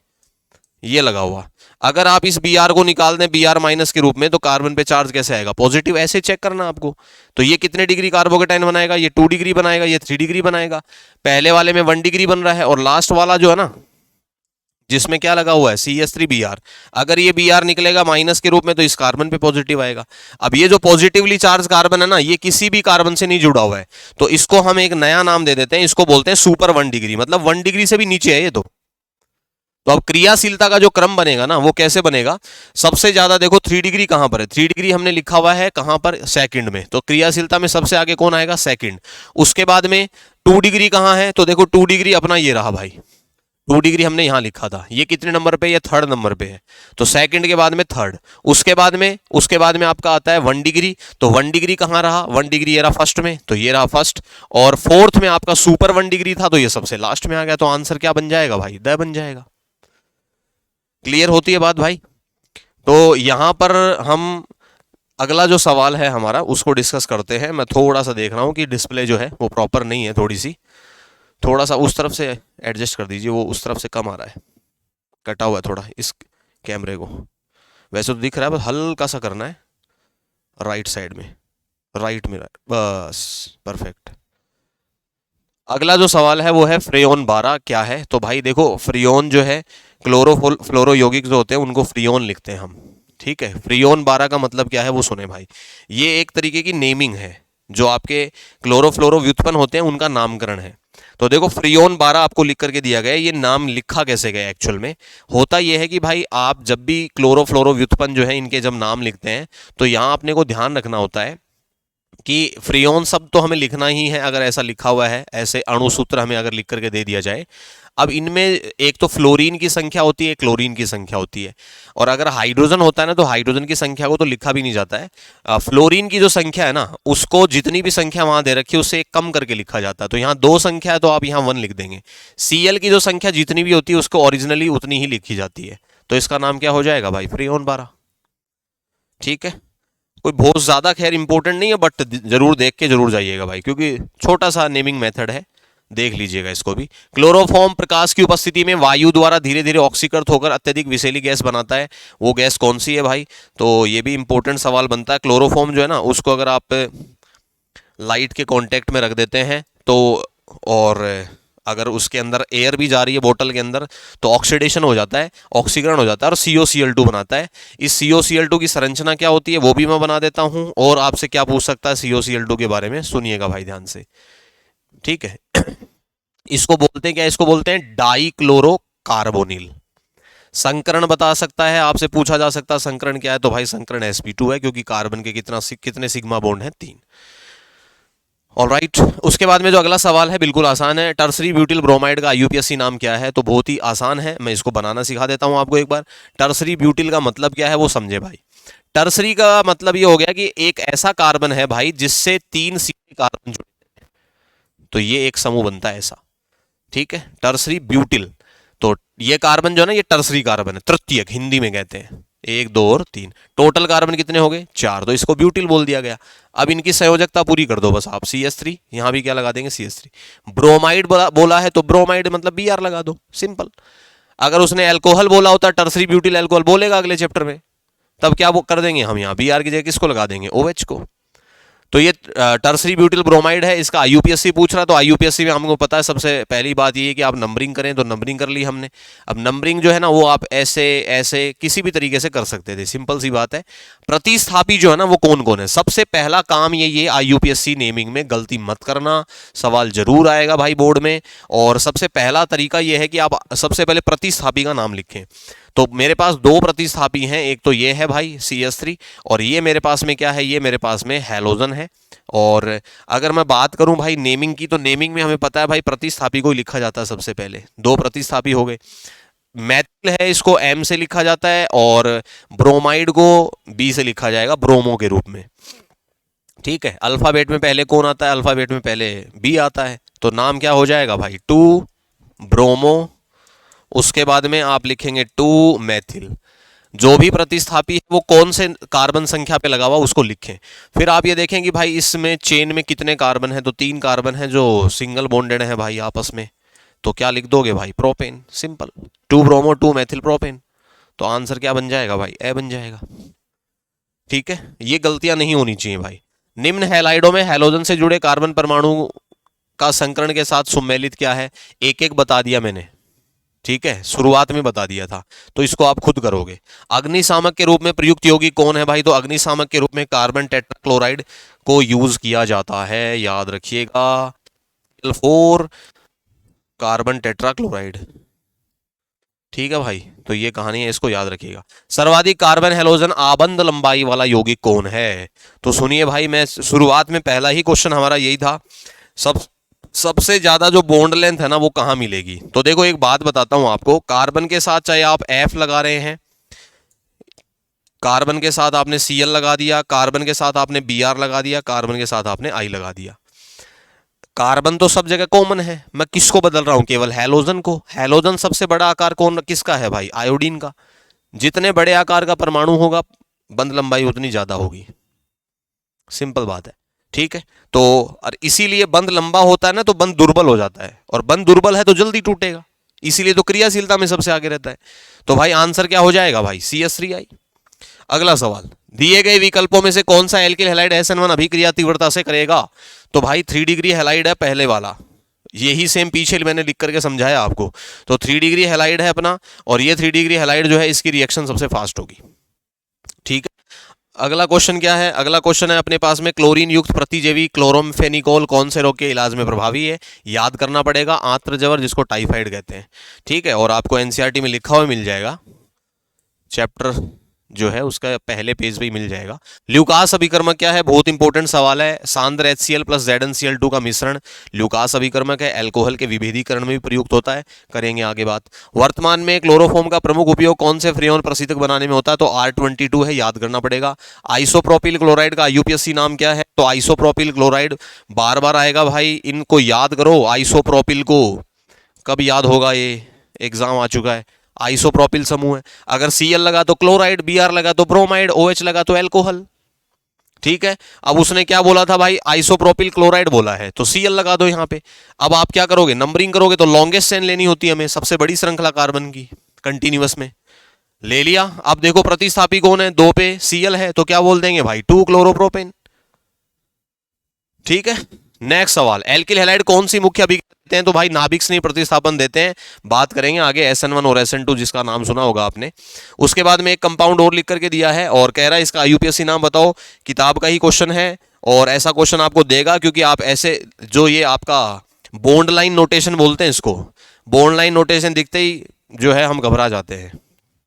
S1: ये लगा हुआ। अगर आप इस Br को निकाल दें Br माइनस के रूप में, तो कार्बन पे चार्ज कैसे आएगा, पॉजिटिव, ऐसे चेक करना आपको। तो ये कितने डिग्री कार्बोकेटाइन बनाएगा, ये 2 डिग्री बनाएगा, ये 3 डिग्री बनाएगा। पहले वाले में 1 डिग्री बन रहा है, और लास्ट वाला जो है ना जिसमें क्या लगा हुआ है CH3Br, अगर ये Br निकलेगा माइनस के रूप में तो इस कार्बन पे पॉजिटिव आएगा। अब ये जो पॉजिटिवली चार्ज कार्बन है ना, ये किसी भी कार्बन से नहीं जुड़ा हुआ है, तो इसको हम एक नया नाम दे देते हैं, इसको बोलते हैं सुपर 1 डिग्री, मतलब 1 डिग्री से भी नीचे है ये तो अब क्रियाशीलता का जो क्रम बनेगा ना वो कैसे बनेगा, सबसे ज्यादा देखो 3 डिग्री कहां पर है, 3 डिग्री हमने लिखा हुआ है कहां पर, सेकंड में, तो क्रियाशीलता में सबसे आगे कौन आएगा, सेकंड। उसके बाद में 2 डिग्री कहां है, तो देखो 2 डिग्री अपना ये रहा भाई, 2 डिग्री हमने यहां लिखा था, ये कितने नंबर पे, ये 3rd नंबर पे है, तो सेकंड के बाद में 3rd। उसके बाद में आपका आता है 1 डिग्री, तो 1 डिग्री कहां रहा, 1 डिग्री ये रहा फर्स्ट में, तो ये रहा फर्स्ट, और 4th में आपका सुपर 1 डिग्री था, तो ये सबसे लास्ट में आ गया, तो आंसर क्या बन जाएगा भाई, द बन जाएगा। क्लियर होती है बात भाई। तो यहां पर हम अगला जो सवाल है हमारा उसको डिस्कस करते हैं। मैं थोड़ा सा देख रहा हूं कि डिस्प्ले जो है वो प्रॉपर नहीं है, थोड़ी सी, थोड़ा सा उस तरफ से एडजस्ट कर दीजिए, वो उस तरफ से कम आ रहा है, कटा हुआ है थोड़ा इस कैमरे को, वैसे तो दिख रहा है, बस हल्का सा करना है राइट साइड में, राइट में, बस परफेक्ट। अगला जो सवाल है वो है फ्रेओन 12 क्या है। तो भाई देखो फ्रियोन जो है, फ्लोरो यौगिक जो होते हैं उनको फ्रियोन लिखते हैं हम। ठीक है, फ्रियोन 12 का मतलब क्या है वो सुने भाई, ये एक तरीके की नेमिंग है, जो आपके क्लोरोफ्लोरो व्युत्पन्न होते हैं उनका नामकरण है। तो देखो फ्रियोन 12 आपको लिख करके दिया गया है, ये नाम लिखा कैसे गया एक्चुअल में, होता यह है कि भाई आप जब भी क्लोरोफ्लोरो व्युत्पन्न जो है इनके जब नाम लिखते हैं तो यहाँ अपने को ध्यान रखना होता है कि फ्रियोन शब्द तो हमें लिखना ही है, अगर ऐसा लिखा हुआ है, ऐसे अणुसूत्र हमें अगर लिख करके दे दिया जाए। अब इनमें एक तो फ्लोरीन की संख्या होती है, क्लोरीन की संख्या होती है, और अगर हाइड्रोजन होता है ना तो हाइड्रोजन की संख्या को तो लिखा भी नहीं जाता है। फ्लोरीन की जो संख्या है ना उसको जितनी भी संख्या वहां दे रखी है उससे एक कम करके लिखा जाता है। तो यहाँ 2 संख्या है तो आप यहाँ 1 लिख देंगे। Cl की जो संख्या जितनी भी होती है उसको ओरिजिनली उतनी ही लिखी जाती है, तो इसका नाम क्या हो जाएगा भाई, फ्रियोन 12। ठीक है, कोई बहुत ज्यादा खैर इंपॉर्टेंट नहीं है, बट जरूर देख के जरूर जाइएगा भाई, क्योंकि छोटा सा नेमिंग मेथड है, देख लीजिएगा इसको भी। क्लोरोफॉर्म प्रकाश की उपस्थिति में वायु द्वारा धीरे धीरे ऑक्सीकृत होकर अत्यधिक विषैली गैस बनाता है, वो गैस कौन सी है भाई। तो ये भी इंपॉर्टेंट सवाल बनता है। क्लोरोफॉर्म जो है ना उसको अगर आप लाइट के कांटेक्ट में रख देते हैं तो, और अगर उसके अंदर एयर भी जा रही है बोतल के अंदर, तो ऑक्सीडेशन हो जाता है, ऑक्सीकरण हो जाता है और COCl2 बनाता है। इस COCl2 की संरचना क्या होती है वो भी मैं बना देता हूं, और आपसे क्या पूछ सकता है COCl2 के बारे में, सुनिएगा भाई ध्यान से। ठीक है इसको बोलते हैं क्या, इसको बोलते हैं डाइक्लोरोकार्बोनिल। संकरण बता सकता है, आपसे पूछा जा सकता है संकरण क्या है, तो भाई संकरण sp2 है, क्योंकि कार्बन के कितने सिग्मा बॉन्ड है, 3। ऑलराइट, उसके बाद में जो अगला सवाल है बिल्कुल आसान है। टर्सरी ब्यूटिल ब्रोमाइड का IUPAC नाम क्या है, तो बहुत ही आसान है, मैं इसको बनाना सिखा देता हूं आपको एक बार। टर्सरी ब्यूटिल का मतलब क्या है वो समझे भाई। टर्सरी का मतलब ये हो गया कि एक ऐसा कार्बन है भाई जिससे 3 सीधे कार्बन जुड़े, तो ये एक समूह बनता है ऐसा। ठीक है, टर्सरी ब्यूटिल। तो ये कार्बन जो है ना, ये टर्सरी कार्बन है, तृतीयक हिंदी में कहते हैं। 1 2 और 3 टोटल कार्बन कितने हो गए? 4, तो इसको ब्यूटिल बोल दिया गया। अब इनकी संयोजकता पूरी कर दो बस आप, CH3, यहां भी क्या लगा देंगे? CH3। ब्रोमाइड बोला है तो ब्रोमाइड मतलब Br लगा दो, सिंपल। अगर उसने अल्कोहल बोला होता, टर्सरी ब्यूटिल अल्कोहल बोलेगा अगले चैप्टर में, तब क्या वो कर देंगे हम, यहाँ Br की जगह किसको लगा देंगे? OH को। तो ये टर्सरी ब्यूटिल ब्रोमाइड है, इसका IUPAC पूछ रहा, तो IUPAC में हमको पता है सबसे पहली बात ये है कि आप नंबरिंग करें, तो नंबरिंग कर ली हमने। अब नंबरिंग जो है ना, वो आप ऐसे ऐसे किसी भी तरीके से कर सकते थे, सिंपल सी बात है। प्रतिस्थापी जो है ना, वो कौन कौन है? सबसे पहला काम ये IUPAC नेमिंग में गलती मत करना, सवाल जरूर आएगा भाई बोर्ड में। और सबसे पहला तरीका ये है कि आप सबसे पहले प्रतिस्थापी का नाम लिखें। तो मेरे पास 2 प्रतिस्थापी हैं, एक तो ये है भाई CH3, और ये मेरे पास में क्या है? ये मेरे पास में हैलोजन है। और अगर मैं बात करूं भाई नेमिंग की, तो नेमिंग में हमें पता है भाई प्रतिस्थापी को ही लिखा जाता है सबसे पहले। 2 प्रतिस्थापी हो गए। मैथिल है, इसको M से लिखा जाता है, और ब्रोमाइड को B से लिखा जाएगा, ब्रोमो के रूप में। ठीक है, अल्फाबेट में पहले कौन आता है? अल्फाबेट में पहले B आता है, तो नाम क्या हो जाएगा भाई? 2 ब्रोमो। उसके बाद में आप लिखेंगे 2 मैथिल। जो भी प्रतिस्थापी है वो कौन से कार्बन संख्या पे लगा हुआ उसको लिखें। फिर आप ये देखें कि भाई इसमें चेन में कितने कार्बन है, तो 3 कार्बन है जो सिंगल बॉन्डेड है भाई आपस में, तो क्या लिख दोगे भाई? Propane, simple. 2 bromo 2 Maithil propane, तो आंसर क्या बन जाएगा भाई? ए बन जाएगा। ठीक है, ये गलतियां नहीं होनी चाहिए भाई। निम्न हैलाइडों में हैलोजन से जुड़े कार्बन परमाणु का संकरण के साथ सुमेलित क्या है? एक एक बता दिया मैंने, ठीक है, शुरुआत में बता दिया था, तो इसको आप खुद करोगे। अग्निशामक के रूप में प्रयुक्त यौगिक कौन है भाई? तो अग्निशामक के रूप में कार्बन टेट्राक्लोराइड को यूज किया जाता है, याद रखिएगा। 4 कार्बन टेट्राक्लोराइड। ठीक है भाई, तो ये कहानी है, इसको याद रखिएगा। सर्वाधिक कार्बन हैलोजन आबंध लंबाई वाला यौगिक कौन है? तो सुनिए भाई, मैं शुरुआत में पहला ही क्वेश्चन हमारा यही था, सबसे ज्यादा जो बॉन्ड लेंथ है ना वो कहां मिलेगी? तो देखो एक बात बताता हूं आपको, कार्बन के साथ चाहे आप F लगा रहे हैं, कार्बन के साथ आपने Cl लगा दिया, कार्बन के साथ आपने Br लगा दिया, कार्बन के साथ आपने I लगा दिया, कार्बन तो सब जगह कॉमन है। मैं किसको बदल रहा हूं? केवल हैलोजन को। हैलोजन सबसे बड़ा आकार कौन किसका है भाई? आयोडीन का। जितने बड़े आकार का परमाणु होगा बंध लंबाई उतनी ज्यादा होगी, सिंपल बात है। ठीक है, तो और इसीलिए बंध लंबा होता है ना तो बंध दुर्बल हो जाता है, और बंध दुर्बल है तो जल्दी टूटेगा, इसीलिए तो क्रियाशीलता में सबसे आगे रहता है। तो भाई आंसर क्या हो जाएगा भाई? CH3I। अगला सवाल, दिए गए विकल्पों में से कौन सा एल्किल हैलाइड SN1 अभिक्रिया तीव्रता से करेगा? तो भाई 3 डिग्री हैलाइड है पहले वाला, यही सेम पीछे मैंने लिख करके समझाया आपको। तो 3 डिग्री हैलाइड है अपना, और ये 3 डिग्री हैलाइड जो है इसकी रिएक्शन सबसे फास्ट होगी। ठीक है, अगला क्वेश्चन क्या है? अगला क्वेश्चन है अपने पास में, क्लोरीन युक्त प्रतिजैवी क्लोरोम्फेनिकोल कौन से रोग के इलाज में प्रभावी है? याद करना पड़ेगा, आंत्र ज्वर जिसको टाइफाइड कहते हैं। ठीक है, और आपको NCERT में लिखा हुआ मिल जाएगा, चैप्टर जो है उसका पहले पेज पे ही मिल जाएगा। ल्यूकास अभिकर्मक क्या है? बहुत इंपॉर्टेंट सवाल है। सांद्र HCl प्लस ZnCl2 का मिश्रण ल्यूकास अभिकर्मक है, अल्कोहल के विभेदीकरण में भी प्रयुक्त होता है, करेंगे आगे बात। वर्तमान में क्लोरोफॉर्म का प्रमुख उपयोग कौन से फ्रेओन प्रशीतक बनाने में होता है? तो R22 है, याद करना पड़ेगा। आइसोप्रोपिल क्लोराइड का IUPAC नाम क्या है? तो आइसोप्रोपिल क्लोराइड, बार बार आएगा भाई, इनको याद करो। आइसोप्रोपिल को कब याद होगा? ये एग्जाम आ चुका है। आइसोप्रोपिल समूह है। अगर Cl लगा तो क्लोराइड, Br लगा तो ब्रोमाइड, OH लगा तो अल्कोहल। ठीक है, अब उसने क्या बोला था भाई? आइसोप्रोपिल क्लोराइड बोला है, तो Cl लगा दो यहां पे। अब आप क्या करोगे? नंबरिंग करोगे तो लॉन्गेस्ट चेन लेनी होती है हमें, सबसे बड़ी श्रृंखला कार्बन की कंटिन्यूअस में। ले लिया। अब देखो प्रतिस्थापी कौन है? 2 पे Cl है, तो क्या बोल देंगे भाई? 2 क्लोरोप्रोपेन। ठीक है, नेक्स्ट सवाल, एल्किल हैलाइड कौन सी मुख्य अभिक्रिया देते हैं? तो भाई नाभिक स्नेह प्रतिस्थापन देते हैं, बात करेंगे आगे SN1 और SN2 जिसका नाम सुना होगा आपने। उसके बाद में एक कंपाउंड और लिख करके दिया है, और कह रहा है इसका IUPAC नाम बताओ। किताब का ही क्वेश्चन है, और ऐसा क्वेश्चन आपको देगा क्योंकि आप ऐसे जो ये आपका बॉन्ड लाइन नोटेशन बोलते हैं इसको, बॉन्ड लाइन नोटेशन दिखते ही जो है हम घबरा जाते हैं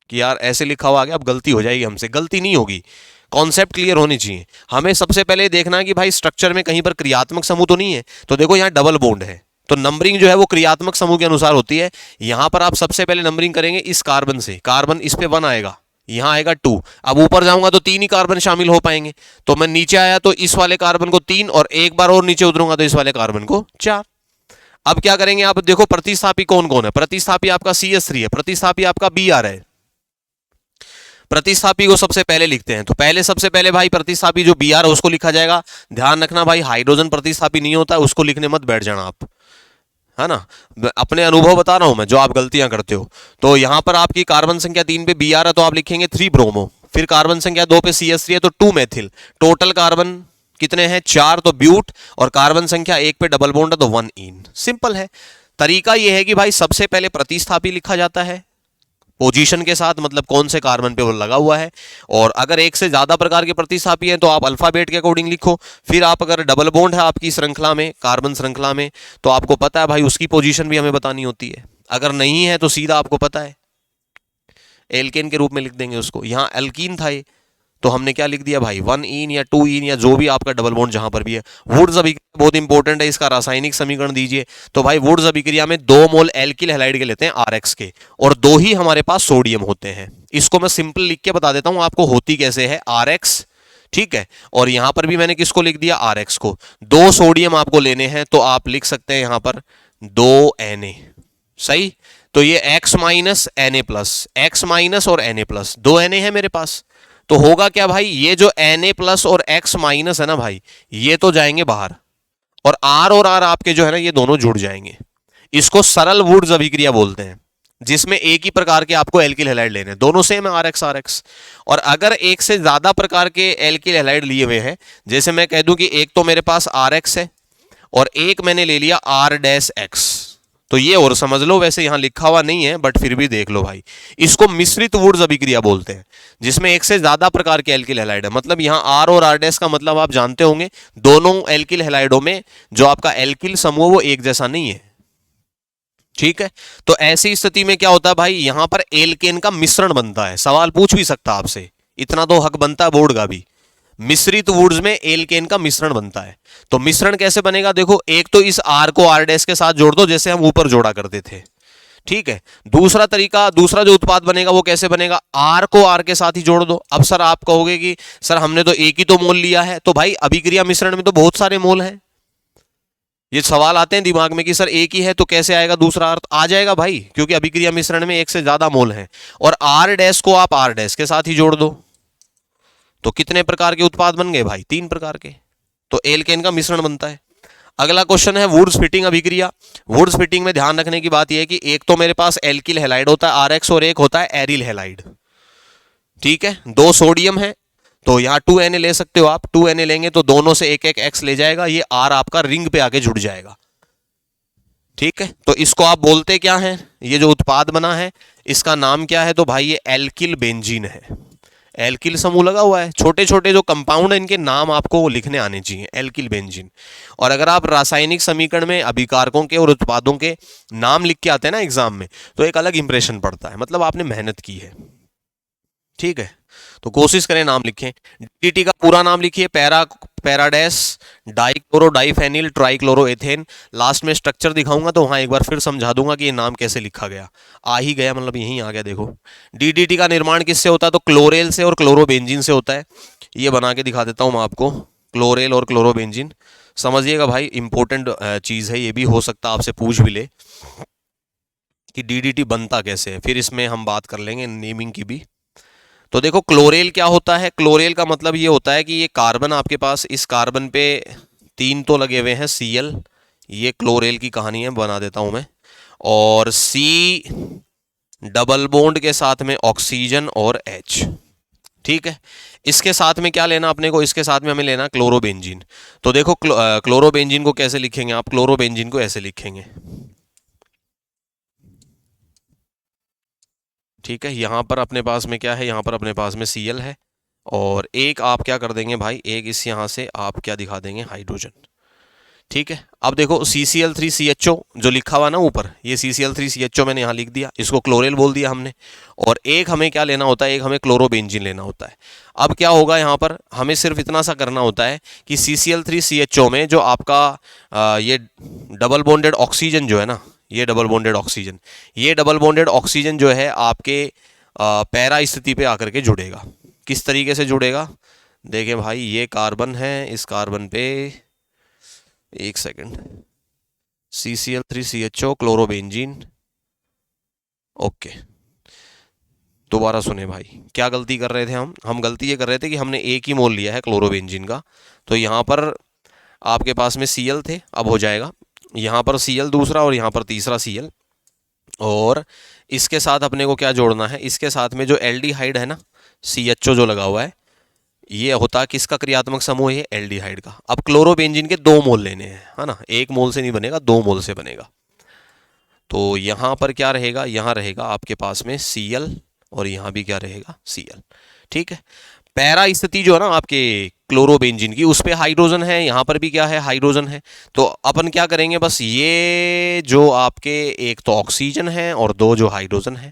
S1: कि यार ऐसे लिखा हुआ आ गया, अब गलती हो जाएगी हमसे। गलती नहीं होगी, कॉन्सेप्ट क्लियर होनी चाहिए। हमें सबसे पहले देखना कि भाई स्ट्रक्चर में कहीं पर क्रियात्मक समूह तो नहीं है। तो देखो यहाँ डबल बॉन्ड है, तो नंबरिंग जो है वो क्रियात्मक समूह के अनुसार होती है। यहां पर आप सबसे पहले नंबरिंग करेंगे इस कार्बन से, कार्बन इस पे 1 आएगा, यहां आएगा 2। अब ऊपर जाऊंगा तो 3 ही कार्बन शामिल हो पाएंगे, तो मैं नीचे आया तो इस वाले कार्बन को 3 और एक बार और नीचे उतरूंगा तो इस वाले कार्बन को 4। अब क्या करेंगे आप देखो, प्रतिस्थापी कौन कौन है। प्रतिस्थापी आपका CH3 है, प्रतिस्थापी आपका Br है। प्रतिस्थापी को सबसे पहले लिखते हैं, तो पहले सबसे पहले भाई प्रतिस्थापी जो Br है उसको लिखा जाएगा। ध्यान रखना भाई, हाइड्रोजन प्रतिस्थापी नहीं होता है, उसको लिखने मत बैठ जाना आप, है ना। अपने अनुभव बता रहा हूं मैं, जो आप गलतियां करते हो। तो यहां पर आपकी कार्बन संख्या 3 पे Br है तो आप लिखेंगे 3 ब्रोमो, फिर कार्बन संख्या 2 पे CH3 है तो 2 मेथिल। टोटल कार्बन कितने हैं, 4, तो ब्यूट। और कार्बन संख्या 1 पे डबल बॉन्ड है तो 1 इन। सिंपल है। तरीका यह है कि भाई सबसे पहले प्रतिस्थापी लिखा जाता है पोजीशन के साथ, मतलब कौन से कार्बन पे वो लगा हुआ है। और अगर एक से ज्यादा प्रकार के प्रतिस्थापी हैं तो आप अल्फाबेट के अकॉर्डिंग लिखो। फिर आप अगर डबल बॉन्ड है आपकी श्रृंखला में, कार्बन श्रृंखला में, तो आपको पता है भाई उसकी पोजीशन भी हमें बतानी होती है। अगर नहीं है तो सीधा आपको पता है एल्केन के रूप में लिख देंगे उसको। यहां एल्कीन था ये, तो हमने क्या लिख दिया भाई 1 इन या 2 इन या जो भी आपका डबल बॉन्ड जहां पर भी है। वुड्स अभिक्रिया बहुत इंपॉर्टेंट है, इसका रासायनिक समीकरण दीजिए। तो भाई वुड्स अभिक्रिया में 2 मोल एल्किल हैलाइड के लेते हैं RX के, और 2 ही हमारे पास सोडियम होते हैं। इसको मैं सिंपल लिख के बता देता हूं आपको होती कैसे है, RX, ठीक है। और यहां पर भी मैंने किसको लिख दिया, RX को। 2 सोडियम आपको लेने हैं तो आप लिख सकते हैं यहां पर 2 Na, सही। तो ये X minus Na plus, X minus और Na प्लस, 2 Na है मेरे पास। तो होगा क्या भाई, ये जो Na प्लस और X माइनस है ना भाई, ये तो जाएंगे बाहर, और R और R आपके जो है ना ये दोनों जुड़ जाएंगे। इसको सरल वुड्स अभिक्रिया बोलते हैं, जिसमें एक ही प्रकार के आपको एल्किल हैलाइड लेने हैं, दोनों सेम है RX RX। और अगर एक से ज्यादा प्रकार के एल्किल हैलाइड लिए हुए हैं, जैसे मैं कह दूं कि एक तो मेरे पास RX है और एक मैंने ले लिया R-X, तो ये और समझ लो, वैसे यहां लिखा हुआ नहीं है बट फिर भी देख लो भाई। इसको मिश्रित वुड्स अभिक्रिया बोलते हैं, जिसमें एक से ज्यादा प्रकार के एल्किल हैलाइड है। मतलब यहां R और R- का मतलब आप जानते होंगे, दोनों एल्किल हैलाइडों में जो आपका एल्किल समूह वो एक जैसा नहीं है, ठीक है। तो ऐसी स्थिति में क्या होता है भाई, यहां पर एल्केन का मिश्रण बनता है। सवाल पूछ भी सकता आपसे, इतना तो हक बनता है बोर्ड का भी। मिश्रित वुड्स में एल्केन का मिश्रण बनता है। तो मिश्रण कैसे बनेगा, देखो, एक तो इस R को R- के साथ जोड़ दो, जैसे हम ऊपर जोड़ा करते थे, ठीक है। दूसरा तरीका, दूसरा जो उत्पाद बनेगा वो कैसे बनेगा, R को R के साथ ही जोड़ दो। अब सर आप कहोगे कि सर हमने तो एक ही तो मोल लिया है, तो भाई अभिक्रिया मिश्रण में तो बहुत सारे मोल हैं। ये सवाल आते हैं दिमाग में कि सर एक ही है तो कैसे आएगा दूसरा अर्थ, आ जाएगा भाई, क्योंकि अभिक्रिया मिश्रण में एक से ज्यादा मोल है। और R- को आप R- के साथ ही जोड़ दो, तो कितने प्रकार के उत्पाद बन गए भाई, 3 प्रकार के। तो एल्केन का मिश्रण बनता है। अगला क्वेश्चन है वुड्स फिटिंग अभिक्रिया। वुड्स फिटिंग में ध्यान रखने की बात यह है कि एक तो मेरे पास एल्किल हैलाइड होता है RX, और एक होता है एरिल हैलाइड, ठीक है। 2 सोडियम है तो यहां 2 Na ले सकते हो आप, 2 Na लेंगे तो दोनों से एक एक X ले जाएगा, ये R आपका रिंग पे आके जुड़ जाएगा, ठीक है। तो इसको आप बोलते क्या है, ये जो उत्पाद बना है इसका नाम क्या है, तो भाई ये एल्किल बेंजीन है। एल्किल समूह लगा हुआ है, छोटे छोटे जो कंपाउंड है इनके नाम आपको लिखने आने चाहिए, एल्किल बेंजीन। और अगर आप रासायनिक समीकरण में अभिकारकों के और उत्पादों के नाम लिख के आते हैं ना एग्जाम में, तो एक अलग इंप्रेशन पड़ता है, मतलब आपने मेहनत की है, ठीक है। तो कोशिश करें नाम लिखें। डीडीटी का पूरा नाम लिखिए, पैराडेस डाइक्लोरो डाइफेनिल ट्राइक्लोरोएथेन। लास्ट में स्ट्रक्चर दिखाऊंगा तो वहां एक बार फिर समझा दूंगा कि ये नाम कैसे लिखा गया। आ ही गया, मतलब यहीं आ गया। देखो, डीडीटी का निर्माण किससे होता है, तो क्लोरेल से और क्लोरोबेंजीन से होता है। ये बना के दिखा देता हूं मैं आपको, क्लोरेल और क्लोरोबेंजीन। समझिएगा भाई, इंपॉर्टेंट चीज है, ये भी हो सकता है आपसे पूछ भी ले कि डीडीटी बनता कैसे है। फिर इसमें हम बात कर लेंगे नेमिंग की भी। तो देखो, क्लोरेल क्या होता है, क्लोरेल का मतलब ये होता है कि ये कार्बन आपके पास, इस कार्बन पे 3 तो लगे हुए हैं Cl, ये क्लोरेल की कहानी है, बना देता हूं मैं। और C डबल बॉन्ड के साथ में ऑक्सीजन और H, ठीक है। इसके साथ में क्या लेना अपने को, इसके साथ में हमें लेना क्लोरोबेंजीन। तो देखो, क्लोरोबेंजीन को कैसे लिखेंगे आप, क्लोरोबेंजीन को ऐसे लिखेंगे, ठीक है। यहां पर अपने पास में क्या है, यहां पर अपने पास में Cl है, और एक आप क्या कर देंगे भाई, एक इस यहां से आप क्या दिखा देंगे, हाइड्रोजन, ठीक है। अब देखो CCl3CHO जो लिखा हुआ ना ऊपर, ये CCl3CHO मैंने यहां लिख दिया, इसको क्लोरेल बोल दिया हमने। और एक हमें क्या लेना होता है, एक हमें क्लोरोबेंजीन लेना होता है। अब क्या होगा, यहां पर हमें सिर्फ इतना सा करना होता है कि CCl3CHO में जो आपका ये डबल बॉन्डेड ऑक्सीजन जो है ना, ये डबल बॉन्डेड ऑक्सीजन, ये डबल बॉन्डेड ऑक्सीजन जो है आपके पैरा स्थिति पे आकर के जुड़ेगा। किस तरीके से जुड़ेगा, देखें भाई, ये कार्बन है, इस कार्बन पे, एक सेकंड, CCl3CHO क्लोरोबेंजीन। ओके, दोबारा सुने भाई, क्या गलती कर रहे थे हम गलती ये कर रहे थे कि हमने एक ही मोल लिया है क्लोरोबेंजीन का, तो यहाँ पर आपके पास में Cl थे, अब हो जाएगा यहाँ पर Cl दूसरा और यहाँ पर तीसरा Cl, और इसके साथ अपने को क्या जोड़ना है, इसके साथ में जो एल्डिहाइड है ना, CHO जो लगा हुआ है, ये होता है किसका क्रियात्मक समूह है, एल्डिहाइड का। अब क्लोरोबेंजीन के 2 मोल लेने हैं, है ना, 1 मोल से नहीं बनेगा, 2 मोल से बनेगा। तो यहाँ पर क्या रहेगा, यहाँ रहेगा आपके पास में Cl और यहाँ भी क्या रहेगा, Cl। ठीक है, पैरा स्थिति जो है ना आपके क्लोरोबेंजीन की, उस पे हाइड्रोजन है, यहाँ पर भी क्या है, हाइड्रोजन है। तो अपन क्या करेंगे, बस ये जो आपके एक तो ऑक्सीजन है और 2 जो हाइड्रोजन है,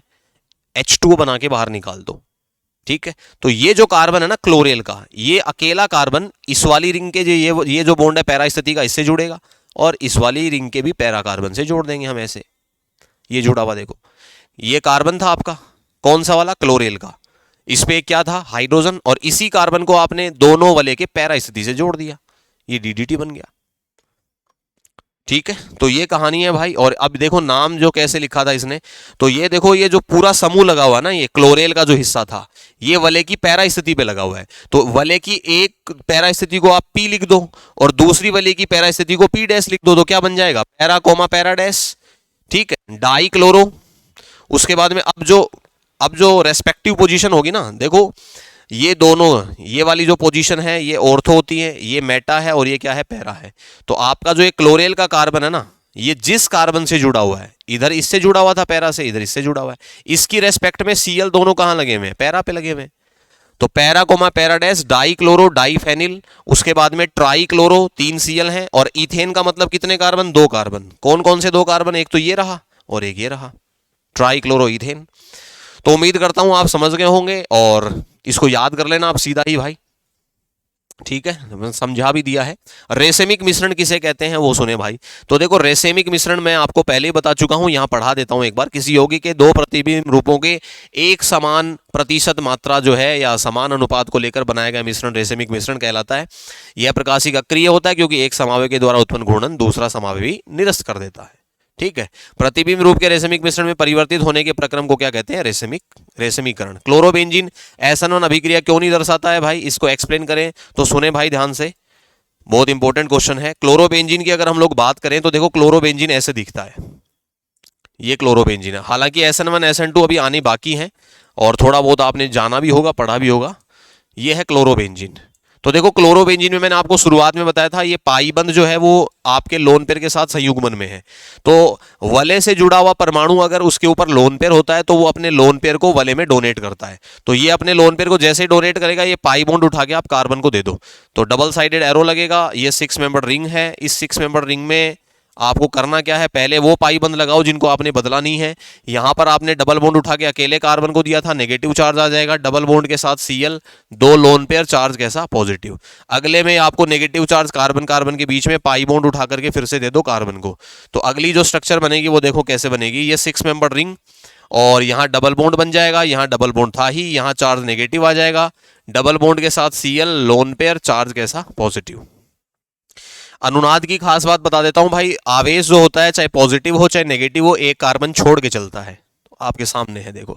S1: H2O बना के बाहर निकाल दो। ठीक है, तो ये जो कार्बन है ना क्लोरेल का, ये अकेला कार्बन इस वाली रिंग के ये जो बॉन्ड है पैरा स्थिति का, इससे जुड़ेगा, और इस वाली रिंग के भी पैरा कार्बन से जोड़ देंगे हम ऐसे। ये जुड़ा हुआ देखो, ये कार्बन था आपका, कौन सा वाला, क्लोरेल का, इस पे क्या था, हाइड्रोजन, और इसी कार्बन को आपने दोनों वाले के पैरा स्थिति से जोड़ दिया, ये DDT बन गया। ठीक है, तो ये कहानी है भाई। और अब देखो नाम जो कैसे लिखा था इसने, तो ये देखो, ये जो पूरा समूह लगा हुआ ना, ये क्लोरेल का जो हिस्सा था, ये वलय की पैरा स्थिति पे लगा हुआ है। तो वलय की एक पैरा स्थिति को आप P लिख दो और दूसरी वलय की पैरा स्थिति को P डैश लिख दो, तो क्या बन जाएगा, पैरा कोमा पैरा डैश। ठीक है, डाई क्लोरो। उसके बाद में अब जो रेस्पेक्टिव पोजीशन होगी ना, देखो ये दोनों, ये वाली जो पोजीशन है ये ऑर्थो होती है, ये मेटा है और ये क्या है, पैरा है। तो आपका जो एक क्लोरेल का कार्बन है ना, ये जिस कार्बन से जुड़ा हुआ है, इधर इससे जुड़ा हुआ था पैरा से, इधर इससे जुड़ा हुआ है, इसकी रेस्पेक्ट में Cl दोनों कहां लगे हुए हैं, पैरा पे लगे हुए हैं। तो para comma para dash, dichloro diphenyl, उसके बाद में ट्राई क्लोरो, 3 Cl हैं, और इथेन का मतलब कितने कार्बन, 2 कार्बन। कौन कौन से 2 कार्बन, एक तो ये रहा और एक ये रहा, ट्राई क्लोरो इथेन। तो उम्मीद करता हूं आप समझ गए होंगे, और इसको याद कर लेना आप सीधा ही भाई। ठीक है, समझा भी दिया है। रेसेमिक मिश्रण किसे कहते हैं वो सुने भाई। तो देखो, रेसेमिक मिश्रण मैं आपको पहले ही बता चुका हूं, यहां पढ़ा देता हूं एक बार। किसी यौगिक के 2 प्रतिबिंब रूपों के एक समान प्रतिशत मात्रा जो है या समान अनुपात को लेकर बनाया गया मिश्रण रेसेमिक मिश्रण कहलाता है। यह प्रकाशिक अक्रिय होता है क्योंकि एक समावयव के द्वारा उत्पन्न घूर्णन दूसरा समावयवी निरस्त कर देता है। ठीक है, प्रतिबिंब रूप के रेशमिक मिश्रण में परिवर्तित होने के प्रक्रम को क्या कहते हैं, रेशमीकरण। क्लोरोबेंजीन SN1 अभिक्रिया क्यों नहीं दर्शाता है भाई, इसको एक्सप्लेन करें तो सुने भाई ध्यान से, बहुत इंपॉर्टेंट क्वेश्चन है। क्लोरोबेंजीन की अगर हम लोग बात करें तो देखो, क्लोरोबेंजीन ऐसे दिखता है, ये क्लोरोबेंजीन है। हालांकि SN1 SN2 अभी आने बाकी हैं और थोड़ा बहुत आपने जाना भी होगा, पढ़ा भी होगा। ये है क्लोरोबेंजीन। तो देखो, क्लोरोबेंजीन में मैंने आपको शुरुआत में बताया था, ये पाई बंध जो है वो आपके लोन पेयर के साथ संयुग्मन में है। तो वलय से जुड़ा हुआ परमाणु अगर उसके ऊपर लोन पेयर होता है तो वो अपने लोन पेयर को वलय में डोनेट करता है। तो ये अपने लोन पेयर को जैसे ही डोनेट करेगा, ये पाई बॉन्ड उठा के आप कार्बन को दे दो, तो डबल साइडेड एरो लगेगा। ये 6 मेंबर रिंग है। इस 6 मेंबर रिंग में आपको करना क्या है, पहले वो पाई बंद लगाओ जिनको आपने बदला नहीं है। यहां पर आपने डबल बॉन्ड उठा के अकेले कार्बन को दिया था, नेगेटिव चार्ज आ जाएगा। डबल बॉन्ड के साथ Cl, 2 लोन पेयर, चार्ज कैसा, पॉजिटिव। अगले में आपको नेगेटिव चार्ज कार्बन कार्बन के बीच में पाई बॉन्ड उठा करके फिर से दे दो कार्बन को। तो अगली जो स्ट्रक्चर बनेगी वो देखो कैसे बनेगी, ये 6 मेंबर रिंग और यहां डबल बॉन्ड बन जाएगा। यहां डबल बॉन्ड था ही, यहां चार्ज नेगेटिव आ जाएगा। डबल बॉन्ड के साथ Cl, लोन पेयर, चार्ज कैसा, पॉजिटिव। अनुनाद की खास बात बता देता हूं भाई, आवेश जो होता है चाहे पॉजिटिव हो चाहे नेगेटिव हो, एक कार्बन छोड़ के चलता है। तो आपके सामने है देखो,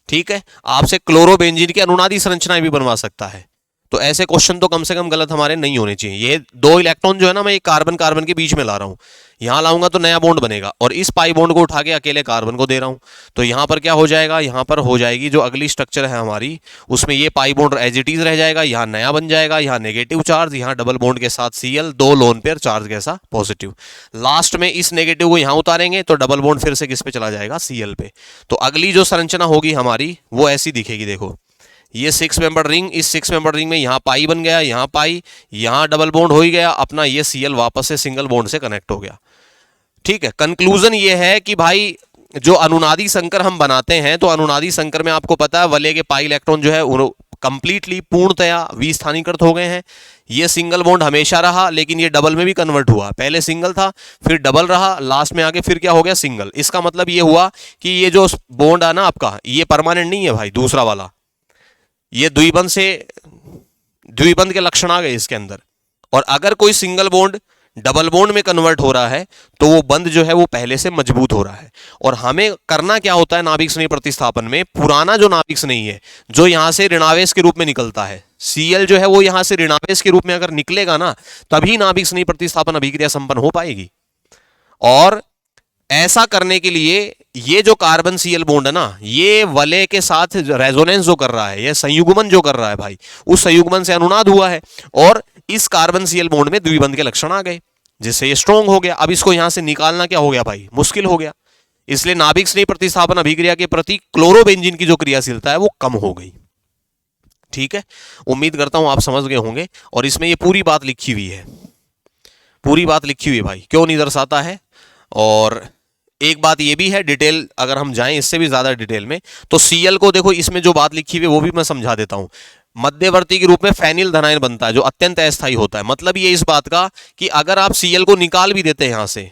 S1: ठीक है। आपसे क्लोरोबेंजीन की अनुनादी संरचनाएं भी बनवा सकता है। तो ऐसे क्वेश्चन तो कम से कम गलत हमारे नहीं होने चाहिए। ये 2 इलेक्ट्रॉन जो है ना, मैं ये कार्बन कार्बन के बीच में ला रहा हूं, यहां लाऊंगा तो नया बॉन्ड बनेगा और इस पाई बॉन्ड को उठा के अकेले कार्बन को दे रहा हूं। तो यहां पर क्या हो जाएगा, यहां पर हो जाएगी जो अगली स्ट्रक्चर है हमारी, उसमें ये pi bond as it is रह जाएगा, यहां नया बन जाएगा, यहां नेगेटिव चार्ज, यहां डबल बॉन्ड के साथ Cl, 2 लोन पेयर, चार्ज कैसा, पॉजिटिव। लास्ट में इस नेगेटिव को यहां उतारेंगे तो डबल बॉन्ड फिर से किस पे चला जाएगा, Cl पे। तो अगली जो संरचना होगी हमारी वो ऐसी दिखेगी। देखो, ये 6 मेंबर रिंग, इस 6 मेंबर रिंग में यहां पाई बन गया, यहां पाई, यहां डबल बॉन्ड हो ही गया अपना, ये Cl वापस से सिंगल बॉन्ड से कनेक्ट हो गया। ठीक है, कंक्लूजन ये है कि भाई जो अनुनादी संकर हम बनाते हैं, तो अनुनादी संकर में आपको पता है वलय के पाई इलेक्ट्रॉन जो है कंप्लीटली पूर्णतया विस्थानीकृत हो गए हैं। ये सिंगल बॉन्ड हमेशा रहा, लेकिन ये डबल में भी कन्वर्ट हुआ। पहले सिंगल था, फिर डबल रहा, लास्ट में आके फिर क्या हो गया, सिंगल। इसका मतलब ये हुआ कि ये जो बॉन्ड है ना आपका, ये परमानेंट नहीं है भाई, दूसरा वाला। ये द्विबंध से द्विबंध के लक्षण आ गए इसके अंदर। और अगर कोई सिंगल बॉन्ड डबल बॉन्ड में कन्वर्ट हो रहा है तो वो बंध जो है वो पहले से मजबूत हो रहा है। और हमें करना क्या होता है नाभिक स्नेही प्रतिस्थापन में, पुराना जो नाभिक स्नेही है जो यहां से ऋणावेश के रूप में निकलता है, Cl जो है वो यहां से ऋणावेश के रूप में अगर निकलेगा ना, तभी नाभिक स्नेही प्रतिस्थापन अभिक्रिया संपन्न हो पाएगी। और ऐसा करने के लिए ये जो कार्बन Cl बॉन्ड है ना, ये वलय के साथ रेजोनेंस जो कर रहा है, ये संयुग्मन जो कर रहा है भाई, उस संयुग्मन से अनुनाद हुआ है और इस कार्बन Cl बॉन्ड में द्विबंध के लक्षण आ गए, जिससे ये स्ट्रॉन्ग हो गया। अब इसको यहां से निकालना क्या हो गया भाई, मुश्किल हो गया। इसलिए नाभिक स्नेही प्रतिस्थापन अभिक्रिया के प्रति क्लोरोबेंजीन की जो क्रियाशीलता है वो कम हो गई। ठीक है, उम्मीद करता हूं आप समझ गए होंगे। और इसमें ये पूरी बात लिखी हुई है, पूरी बात लिखी हुई है भाई, क्यों नहीं दर्शाता है। और एक बात ये भी है, डिटेल अगर हम जाएं इससे भी ज्यादा डिटेल में, तो Cl को देखो, इसमें जो बात लिखी हुई है वो भी मैं समझा देता हूं। मध्यवर्ती के रूप में फेनिल धनायन बनता है जो अत्यंत अस्थायी होता है। मतलब ये इस बात का कि अगर आप Cl को निकाल भी देते हैं यहां से,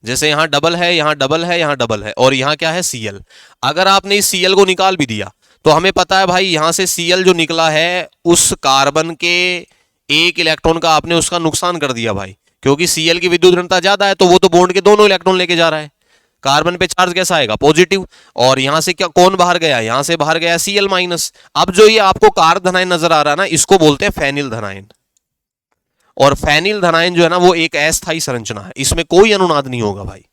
S1: जैसे यहां डबल है, यहां डबल है, यहां डबल है, और यहां क्या है Cl, अगर आपने इस Cl को निकाल भी दिया तो हमें पता है भाई यहां से Cl जो निकला है उस कार्बन के एक इलेक्ट्रॉन का आपने उसका नुकसान कर दिया भाई, क्योंकि Cl की विद्युत ऋणता ज्यादा है तो वो तो बॉन्ड के दोनों इलेक्ट्रॉन लेके जा रहा है। कार्बन पे चार्ज कैसा आएगा, पॉजिटिव। और यहां से क्या कौन बाहर गया, यहां से बाहर गया Cl माइनस। अब जो ये आपको कार्ब धनायन नजर आ रहा है ना, इसको बोलते हैं फेनिल धनायन। और फेनिल धनायन जो है ना वो एक अस्थायी संरचना है, इसमें कोई अनुनाद नहीं होगा भाई।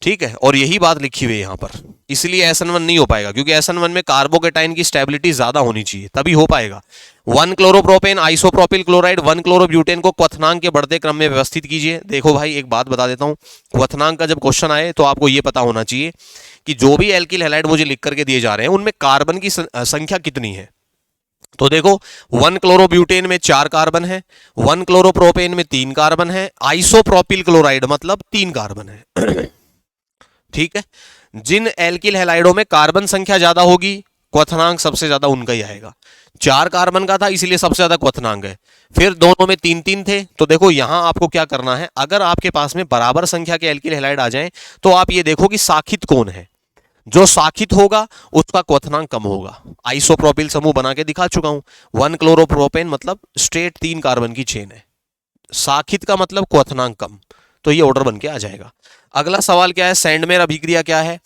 S1: ठीक है, और यही बात लिखी हुई है यहां पर। इसलिए SN1 नहीं हो पाएगा, क्योंकि SN1 में कार्बोकेटाइन की स्टेबिलिटी ज्यादा होनी चाहिए, तभी हो पाएगा। 1 क्लोरोप्रोपेन आइसोप्रोपिल क्लोराइड 1 क्लोरोब्यूटेन को क्वथनांक के बढ़ते क्रम में व्यवस्थित कीजिए। देखो भाई एक बात बता देता हूं, क्वथनांक का जब क्वेश्चन आए तो आपको यह पता होना चाहिए कि जो भी एल्किल हैलाइड मुझे लिख करके दिए जा रहे हैं उनमें कार्बन की संख्या कितनी है। तो देखो 1 क्लोरोब्यूटेन में 4 कार्बन है, 1 क्लोरोप्रोपेन में 3 कार्बन है, आइसोप्रोपिल क्लोराइड मतलब 3 कार्बन है। ठीक है, जिन एल्किल हैलाइडों में कार्बन संख्या ज्यादा होगी क्वथनांक सबसे ज्यादा उनका ही आएगा। 4 कार्बन का था इसलिए सबसे ज्यादा क्वथनांक है। फिर दोनों में 3-3 थे, तो देखो यहां आपको क्या करना है, अगर आपके पास में बराबर संख्या के एल्किल हैलाइड आ जाएं तो आप ये देखो कि साखित कौन है। जो साखित होगा उसका क्वथनांक कम होगा। आइसोप्रोपिल समूह बना के दिखा चुका हूं। 1 क्लोरोप्रोपेन मतलब स्ट्रेट 3 कार्बन की चेन है, साखित का मतलब क्वथनांक कम, तो ये ऑर्डर बन के आ जाएगा। अगला सवाल क्या है, सैंडमेयर अभिक्रिया क्या है।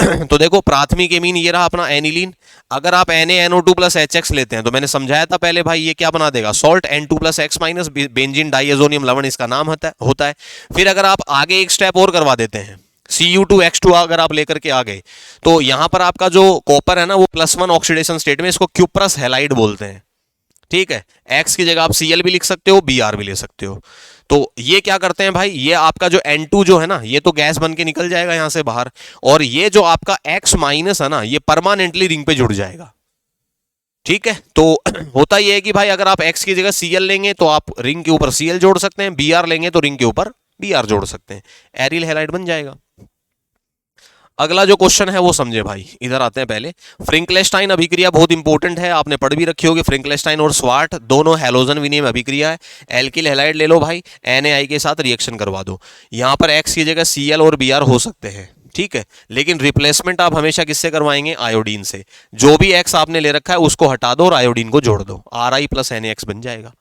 S1: तो देखो प्राथमिक एमीन ये रहा अपना एनिलीन। अगर आप NaNO2 प्लस HX लेते हैं तो मैंने समझाया था पहले भाई ये क्या बना देगा, salt N2 plus X minus, benzene diazonium लवण इसका नाम होता है। फिर अगर आप आगे एक स्टेप और करवा देते हैं, Cu2X2 अगर आप लेकर के आ गए तो यहां पर आपका जो कॉपर है ना वो +1 ऑक्सीडेशन स्टेट में, इसको क्यूप्रस हैलाइड बोलते हैं। ठीक है, X की जगह आप Cl भी लिख सकते हो, Br भी ले सकते हो। तो ये क्या करते हैं भाई, ये आपका जो N2 जो है ना ये तो गैस बन के निकल जाएगा यहां से बाहर, और ये जो आपका X माइनस है ना ये परमानेंटली रिंग पे जुड़ जाएगा। ठीक है, तो होता ये है कि भाई अगर आप X की जगह Cl लेंगे तो आप रिंग के ऊपर Cl जोड़ सकते हैं, Br लेंगे तो रिंग के ऊपर Br जोड़ सकते हैं, एरिल हैलाइड बन जाएगा। अगला जो क्वेश्चन है वो समझे भाई, इधर आते हैं पहले। फ्रिंकलेस्टाइन अभिक्रिया बहुत इंपॉर्टेंट है, आपने पढ़ भी रखी होगी। फ्रिंकलेस्टाइन और स्वार्ट दोनों हैलोजन विनिमय अभिक्रिया है। एल्किल हैलाइड ले लो भाई, NaI के साथ रिएक्शन करवा दो। यहां पर X की जगह Cl और Br हो सकते हैं, ठीक है, लेकिन रिप्लेसमेंट आप हमेशा किससे करवाएंगे, आयोडीन से। जो भी X आपने ले रखा है उसको हटा दो और आयोडीन को जोड़ दो, Ri + NaX बन जाएगा।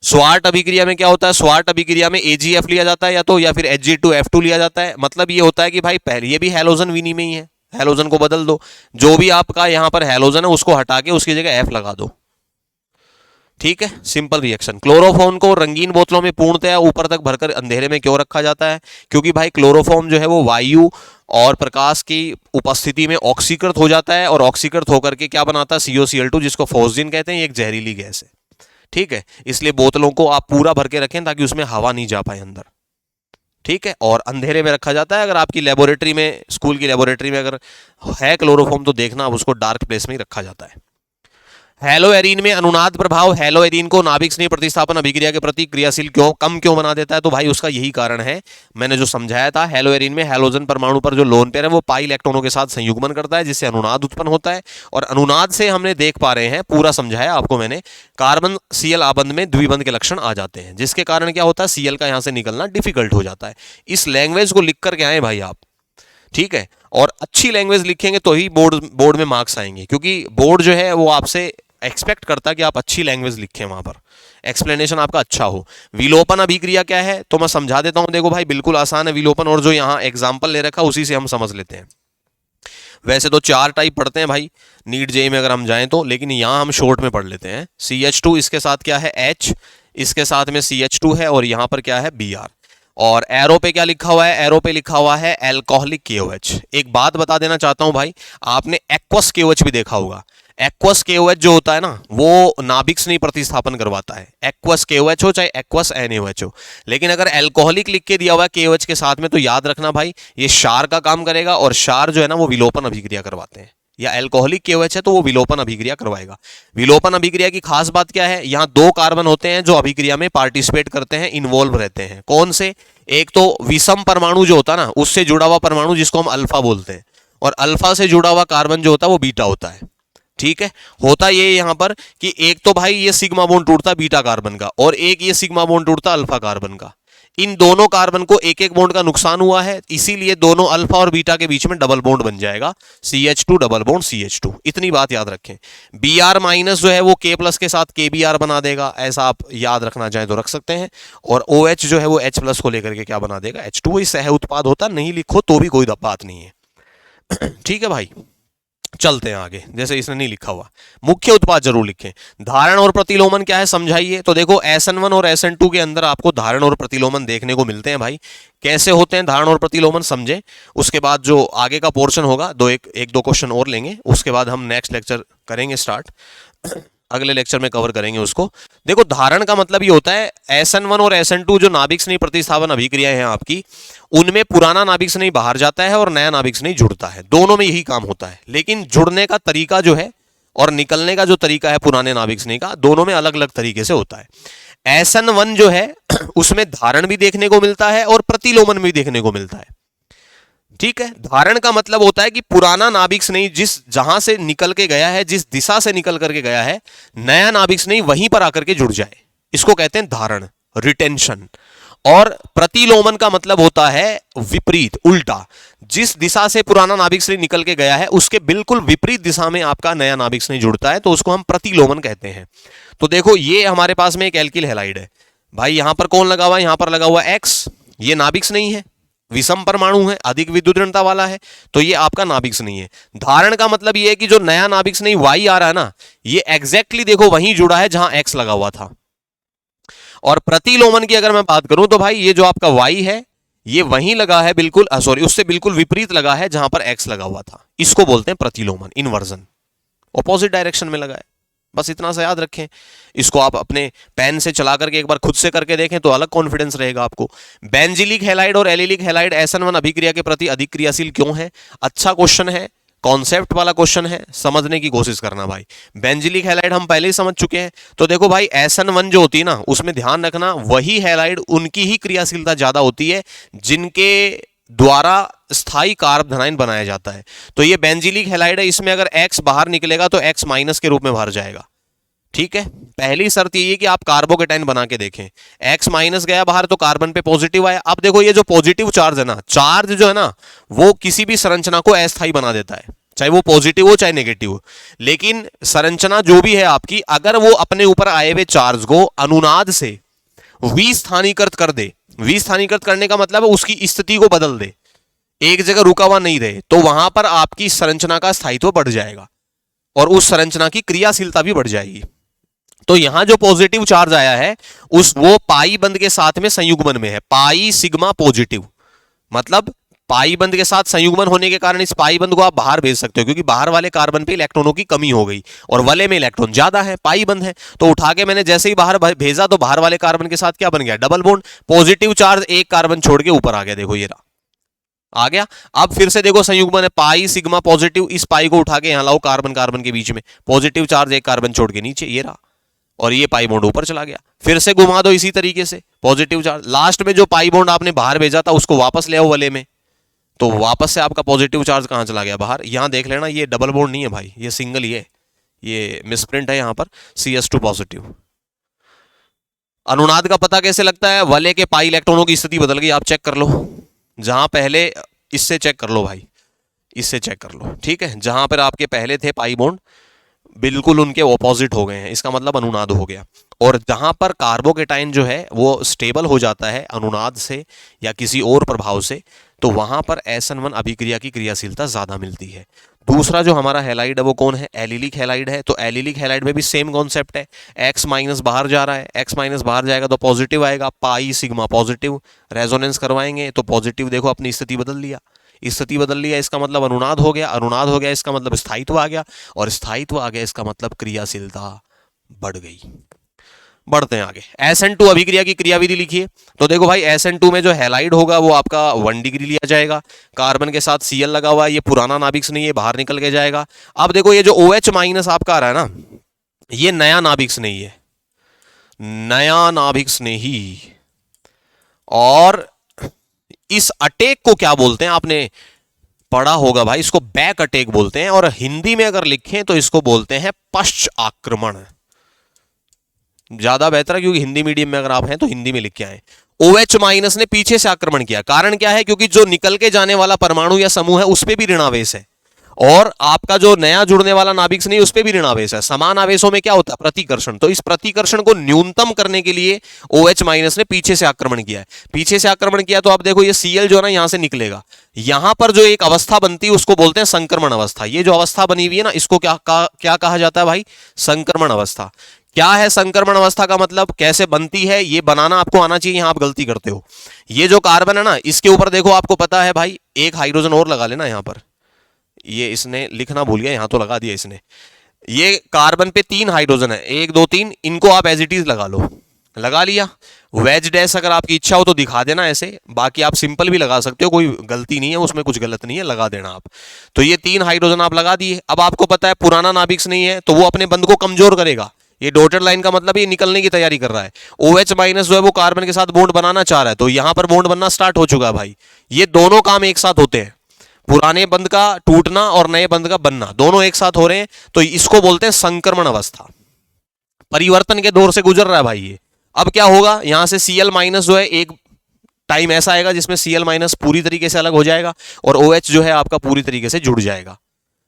S1: स्वार्ट अभिक्रिया में क्या होता है, स्वार्ट अभिक्रिया में AgF लिया जाता है या फिर Hg2F2 लिया जाता है। मतलब ये होता है कि भाई पहले ये भी हैलोजन विनिमय ही है, हैलोजन को बदल दो, जो भी आपका यहां पर हैलोजन है उसको हटा के उसकी जगह F लगा दो। ठीक है, सिंपल रिएक्शन। क्लोरोफॉर्म को रंगीन बोतलों में पूर्णतया ऊपर तक भरकर अंधेरे में क्यों रखा जाता है, क्योंकि भाई क्लोरोफॉर्म जो है वो वायु और प्रकाश की उपस्थिति में ऑक्सीकृत हो जाता है, और ऑक्सीकृत होकर के क्या बनाता है, COCl2, जिसको फोस्जिन कहते हैं, ये एक जहरीली गैस है। ठीक है, इसलिए बोतलों को आप पूरा भर के रखें ताकि उसमें हवा नहीं जा पाए अंदर। ठीक है, और अंधेरे में रखा जाता है। अगर आपकी लेबोरेटरी में, स्कूल की लेबोरेटरी में अगर है क्लोरोफॉर्म तो देखना, अब उसको डार्क प्लेस में ही रखा जाता है। हेलो एरीन में अनुनाद प्रभाव हेलो एरीन को नाभिक स्नेह प्रतिस्थापन अभिक्रिया के प्रति क्रियाशील क्यों बना देता है? तो भाई उसका यही कारण है, मैंने जो समझाया था। हेलो एरीन में हेलोजन परमाणु पर जो लोन पेयर है वो पाई इलेक्ट्रॉनों के साथ संयुग्मन करता है, जिससे अनुनाद उत्पन्न होता है। और अनुनाद से हमने देख पा रहे हैं, पूरा समझाया आपको मैंने, कार्बन सीएल आबंध में द्विबंध के लक्षण आ जाते हैं, जिसके कारण क्या होता है, सीएल का यहां से निकलना डिफिकल्ट हो जाता है। इस लैंग्वेज को लिख करके आए भाई आप, ठीक है। और अच्छी लैंग्वेज लिखेंगे तो ही बोर्ड में मार्क्स आएंगे, क्योंकि बोर्ड जो है वो आपसे एक्सपेक्ट करता है कि आप अच्छी लैंग्वेज लिखें, वहां पर एक्सप्लेनेशन आपका अच्छा हो। विलोपन अभिक्रिया क्या है तो मैं समझा देता हूं। देखो भाई बिल्कुल आसान है विलोपन, और जो यहां एग्जांपल ले रखा उसी से हम समझ लेते हैं। वैसे तो 4 टाइप पढ़ते हैं भाई नीट जेई में अगर हम जाएं तो, लेकिन यहां हम शॉर्ट में पढ़ लेते हैं। CH2 इसके साथ क्या है H, इसके साथ में CH2 है, और यहां पर क्या है Br। और एरो पे क्या लिखा हुआ है? एरो पे लिखा हुआ है एल्कोहलिक KOH। एक बात बता देना चाहता हूं भाई, आपने एक्वस KOH भी देखा होगा। एक्वस KOH जो होता है ना, वो नाभिक स्नेह प्रतिस्थापन करवाता है। एक्वस KOH हो चाहे एक्वस NaOH हो। लेकिन अगर एल्कोहलिक लिख के दिया हुआ है KOH के साथ में, तो याद रखना भाई ये क्षार का काम करेगा, और क्षार जो है ना वो विलोपन अभिक्रिया करवाते हैं। या एल्कोहलिक KOH है तो वो विलोपन अभिक्रिया करवाएगा। विलोपन अभिक्रिया की खास बात क्या है? यहां 2 कार्बन होते हैं जो अभिक्रिया में पार्टिसिपेट करते हैं, इन्वॉल्व रहते हैं। कौन से? एक तो विषम परमाणु जो होता है ना, उससे जुड़ा हुआ परमाणु जिसको हम अल्फा बोलते हैं, और अल्फा से जुड़ा हुआ कार्बन जो होता है वो बीटा होता है। ठीक है, होता ये यहां पर कि एक तो भाई ये सिग्मा बॉन्ड टूटता बीटा कार्बन का, और एक ये सिग्मा बॉन्ड टूटता अल्फा कार्बन का। इन दोनों कार्बन को एक एक बॉन्ड का नुकसान हुआ है, इसीलिए दोनों अल्फा और बीटा के बीच में डबल बॉन्ड बन जाएगा, CH2 डबल बॉन्ड CH2। इतनी बात याद रखें। Br माइनस जो है वो K प्लस के साथ KBr बना देगा, ऐसा आप याद रखना चाहें तो रख सकते हैं। और OH जो है वो H प्लस को लेकर के क्या बना देगा? H2। सह उत्पाद होता, नहीं लिखो तो भी कोई बात नहीं है। ठीक है भाई, चलते हैं आगे। जैसे इसने नहीं लिखा हुआ, मुख्य उत्पाद जरूर लिखें। धारण और प्रतिलोमन क्या है समझाइए। तो देखो SN1 और SN2 के अंदर आपको धारण और प्रतिलोमन देखने को मिलते हैं भाई। कैसे होते हैं धारण और प्रतिलोमन समझे, उसके बाद जो आगे का पोर्शन होगा, एक दो क्वेश्चन और लेंगे, उसके बाद हम नेक्स्ट लेक्चर करेंगे स्टार्ट। अगले लेक्चर में कवर करेंगे उसको। देखो धारण का मतलब ये होता है SN1 और SN2 जो नाभिक स्नेह प्रतिस्थापन अभिक्रियाएं हैं आपकी, उनमें पुराना नाभिक स्नेह बाहर जाता है और नया नाभिक स्नेह जुड़ता है। दोनों में यही काम होता है, लेकिन जुड़ने का तरीका जो है और निकलने का जो तरीका है पुराने नाभिक स्नेह का, दोनों में अलग अलग तरीके से होता है। SN1 जो है उसमें धारण भी देखने को मिलता है और प्रतिलोमन भी देखने को मिलता है। ठीक है, धारण का मतलब होता है कि पुराना नाभिक स्नेह जहां से निकल के गया है, जिस दिशा से निकल करके गया है, नया नाभिक स्नेह वहीं पर आकर के जुड़ जाए, इसको कहते हैं धारण, रिटेंशन। और प्रतिलोमन का मतलब होता है विपरीत, उल्टा। जिस दिशा से पुराना नाभिक स्नेह निकल के गया है उसके बिल्कुल विपरीत दिशा में आपका नया नाभिक स्नेह जुड़ता है, तो उसको हम प्रतिलोमन कहते हैं। तो देखो ये हमारे पास में एक एल्किल हैलाइड है भाई, यहां पर कौन लगा हुआ है? यहां पर लगा हुआ X। ये नाभिक स्नेह है, विषम परमाणु है, अधिक विद्युत ऋणता वाला है, तो ये आपका नाभिक स्नेह है। धारण का मतलब ये है कि जो नया नाभिक स्नेह Y आ रहा है ना, ये एग्जैक्टली देखो वहीं जुड़ा है जहां X लगा हुआ था। और प्रतिलोमन की अगर मैं बात करूं तो भाई ये जो आपका Y है ये वहीं लगा है, बिल्कुल सॉरी उससे बिल्कुल विपरीत लगा है जहां पर X लगा हुआ था। इसको बोलते हैं प्रतिलोमन, इन्वर्जन, ऑपोजिट डायरेक्शन में लगा है। बस इतना सा याद रखें। इसको आप अपने पेन से चला करके एक बार खुद से करके देखें तो अलग कॉन्फिडेंस रहेगा आपको। बेंजिलिक हैलाइड और एलिलिक हैलाइड SN1 अभिक्रिया के प्रति अधिक क्रियाशील क्यों है? अच्छा क्वेश्चन है, कॉन्सेप्ट वाला क्वेश्चन है, समझने की कोशिश करना भाई। बेंजिलिक हैलाइड हम पहले ही समझ चुके हैं। तो देखो भाई SN1 जो होती है ना, उसमें ध्यान रखना वही हैलाइड उनकी ही क्रियाशीलता ज्यादा होती है जिनके द्वारा स्थायी कार्ब धनायन बनाया जाता है। तो ये बेंजिलिक हैलाइड है, इसमें अगर X बाहर निकलेगा तो X माइनस के रूप में बाहर जाएगा। ठीक है, पहली शर्त ये है कि आप कार्बोकेटाइन बना के देखें। X माइनस गया बाहर तो कार्बन पे पॉजिटिव आया। अब देखो ये जो पॉजिटिव चार्ज है ना, चार्ज जो है ना वो किसी भी संरचना को अस्थायी बना देता है, चाहे वो पॉजिटिव हो चाहे नेगेटिव हो। लेकिन संरचना जो भी है आपकी, अगर वो अपने ऊपर आए हुए चार्ज को अनुनाद से विस्थानीकृत कर दे, विस्थानीकृत करने का मतलब है उसकी स्थिति को बदल दे, एक जगह रुका हुआ नहीं रहे, तो वहां पर आपकी संरचना का स्थायित्व बढ़ जाएगा और उस संरचना की क्रियाशीलता भी बढ़ जाएगी। तो यहां जो पॉजिटिव चार्ज आया है वो पाई बंध के साथ में संयुग्मन में है, पाई सिग्मा पॉजिटिव, मतलब पाई बंध के साथ संयुग्मन होने के कारण इस पाई बंध को आप बाहर भेज सकते हो, क्योंकि बाहर वाले कार्बन पे इलेक्ट्रॉनों की कमी हो गई और वाले में इलेक्ट्रॉन ज्यादा है, पाई बंध है। तो उठा के मैंने जैसे ही बाहर भेजा तो बाहर वाले कार्बन के साथ क्या बन गया? Double bond. पॉजिटिव चार्ज एक कार्बन छोड़ के ऊपर आ गया, देखो ये रहा। आ गया। अब फिर से देखो संयुग्मन है पाई सिग्मा पॉजिटिव, इस पाई को उठा के यहां लाओ कार्बन कार्बन के बीच में, पॉजिटिव चार्ज एक कार्बन छोड़ के नीचे, ये रहा, और ये पाई बॉन्ड ऊपर चला गया। फिर से घुमा दो इसी तरीके से, पॉजिटिव चार्ज, लास्ट में जो पाई बॉन्ड आपने बाहर भेजा था उसको वापस ले आओ वले में, तो वापस से आपका पॉजिटिव चार्ज कहां चला गया, बाहर। यहां देख लेना ये डबल बॉन्ड नहीं है भाई, ये सिंगल ही है, ये मिसप्रिंट है यहां पर, CS2 पॉजिटिव। अनुनाद का पता कैसे लगता है, वलय के पाई इलेक्ट्रॉनों की स्थिति बदल गई, आप चेक कर लो, जहां पहले, इससे चेक कर लो भाई, इससे चेक कर लो, ठीक है, जहां पर आपके पहले थे पाई बॉन्ड बिल्कुल उनके ऑपोजिट हो गए हैं, इसका मतलब अनुनाद हो गया। और जहां पर कार्बोकेटाइन जो है वो स्टेबल हो जाता है अनुनाद से या किसी और प्रभाव से, तो वहां पर SN1 अभिक्रिया की क्रियाशीलता ज्यादा मिलती है। दूसरा जो हमारा हैलाइड है वो कौन है, एलिलिक हैलाइड है। तो एलिलिक हैलाइड में भी सेम कॉन्सेप्ट है, X माइनस बाहर जा रहा है, X माइनस बाहर जाएगा तो पॉजिटिव आएगा, पाई सिग्मा पॉजिटिव, रेजोनेंस करवाएंगे तो पॉजिटिव, देखो अपनी स्थिति बदल लिया, स्थिति बदल लिया, इसका मतलब अनुनाद हो गया, अनुनाद हो गया इसका मतलब स्थायित्व आ गया, और स्थायित्व आ गया इसका मतलब क्रियाशीलता बढ़ गई। बढ़ते हैं आगे, SN2 अभिक्रिया की क्रियाविधि लिखिए। तो देखो भाई SN2 में जो हैलाइड होगा वो आपका 1 डिग्री लिया जाएगा, कार्बन के साथ Cl लगा हुआ है, ये पुराना नाभिक नहीं है, बाहर निकल के जाएगा। अब देखो ये जो OH माइनस आपका आ रहा है ना, ये नया नाभिक नहीं है, नया नाभिक नहीं, और इस अटैक को क्या बोलते हैं, आपने पढ़ा होगा भाई, इसको बैक अटैक बोलते हैं, और हिंदी में अगर लिखें तो इसको बोलते हैं पश्च आक्रमण, ज्यादा बेहतर है, क्योंकि हिंदी मीडियम में अगर आप हैं तो हिंदी में लिख के आए। OH माइनस ने पीछे से आक्रमण किया, कारण क्या है, क्योंकि जो निकल के जाने वाला परमाणु या समूह है उस पर भी ऋणावेश है, और आपका जो नया जुड़ने वाला नाभिक नहीं उस पर भी ऋणावेश है। समान आवेशों में क्या होता है, प्रतिकर्षण, तो इस प्रतिकर्षण को न्यूनतम करने के लिए OH माइनस ने पीछे से आक्रमण किया है। पीछे से आक्रमण किया तो आप देखो ये Cl जो है ना यहां से निकलेगा, यहां पर जो एक अवस्था बनती है उसको बोलते हैं संक्रमण अवस्था। ये जो अवस्था बनी हुई है ना इसको क्या कहा जाता है भाई, संक्रमण अवस्था। क्या है संक्रमण अवस्था का मतलब, कैसे बनती है, ये बनाना आपको आना चाहिए, यहां आप गलती करते हो। ये जो कार्बन है ना इसके ऊपर देखो, आपको पता है भाई, एक हाइड्रोजन और लगा लेना यहां पर, ये इसने लिखना भूल गया, यहां तो लगा दिया इसने। ये कार्बन पे 3 हाइड्रोजन है, 1 2 3, इनको आप एज इट इज लगा लो, लगा लिया। वेज डैश अगर आपकी इच्छा हो तो दिखा देना ऐसे, बाकी आप सिंपल भी लगा सकते हो, कोई गलती नहीं है उसमें, कुछ गलत नहीं है, लगा देना आप। तो ये 3 हाइड्रोजन आप लगा दिए। अब आपको पता है पुराना नाभिक नहीं है तो वो अपने बंध को कमजोर करेगा, ये डॉटेड लाइन का मतलब ये निकलने की तैयारी कर रहा है। OH माइनस जो है वो कार्बन के साथ बॉन्ड बनाना चाह रहा है, तो यहां पर बॉन्ड बनना स्टार्ट हो चुका है भाई। ये दोनों काम एक साथ होते हैं, पुराने बंध का टूटना और नए बंध का बनना दोनों एक साथ हो रहे हैं, तो इसको बोलते हैं संक्रमण अवस्था। परिवर्तन के दौर से गुजर रहा है भाई ये। अब क्या होगा, यहां से Cl माइनस जो है एक टाइम ऐसा आएगा जिसमें Cl माइनस पूरी तरीके से अलग हो जाएगा और OH जो है आपका पूरी तरीके से जुड़ जाएगा।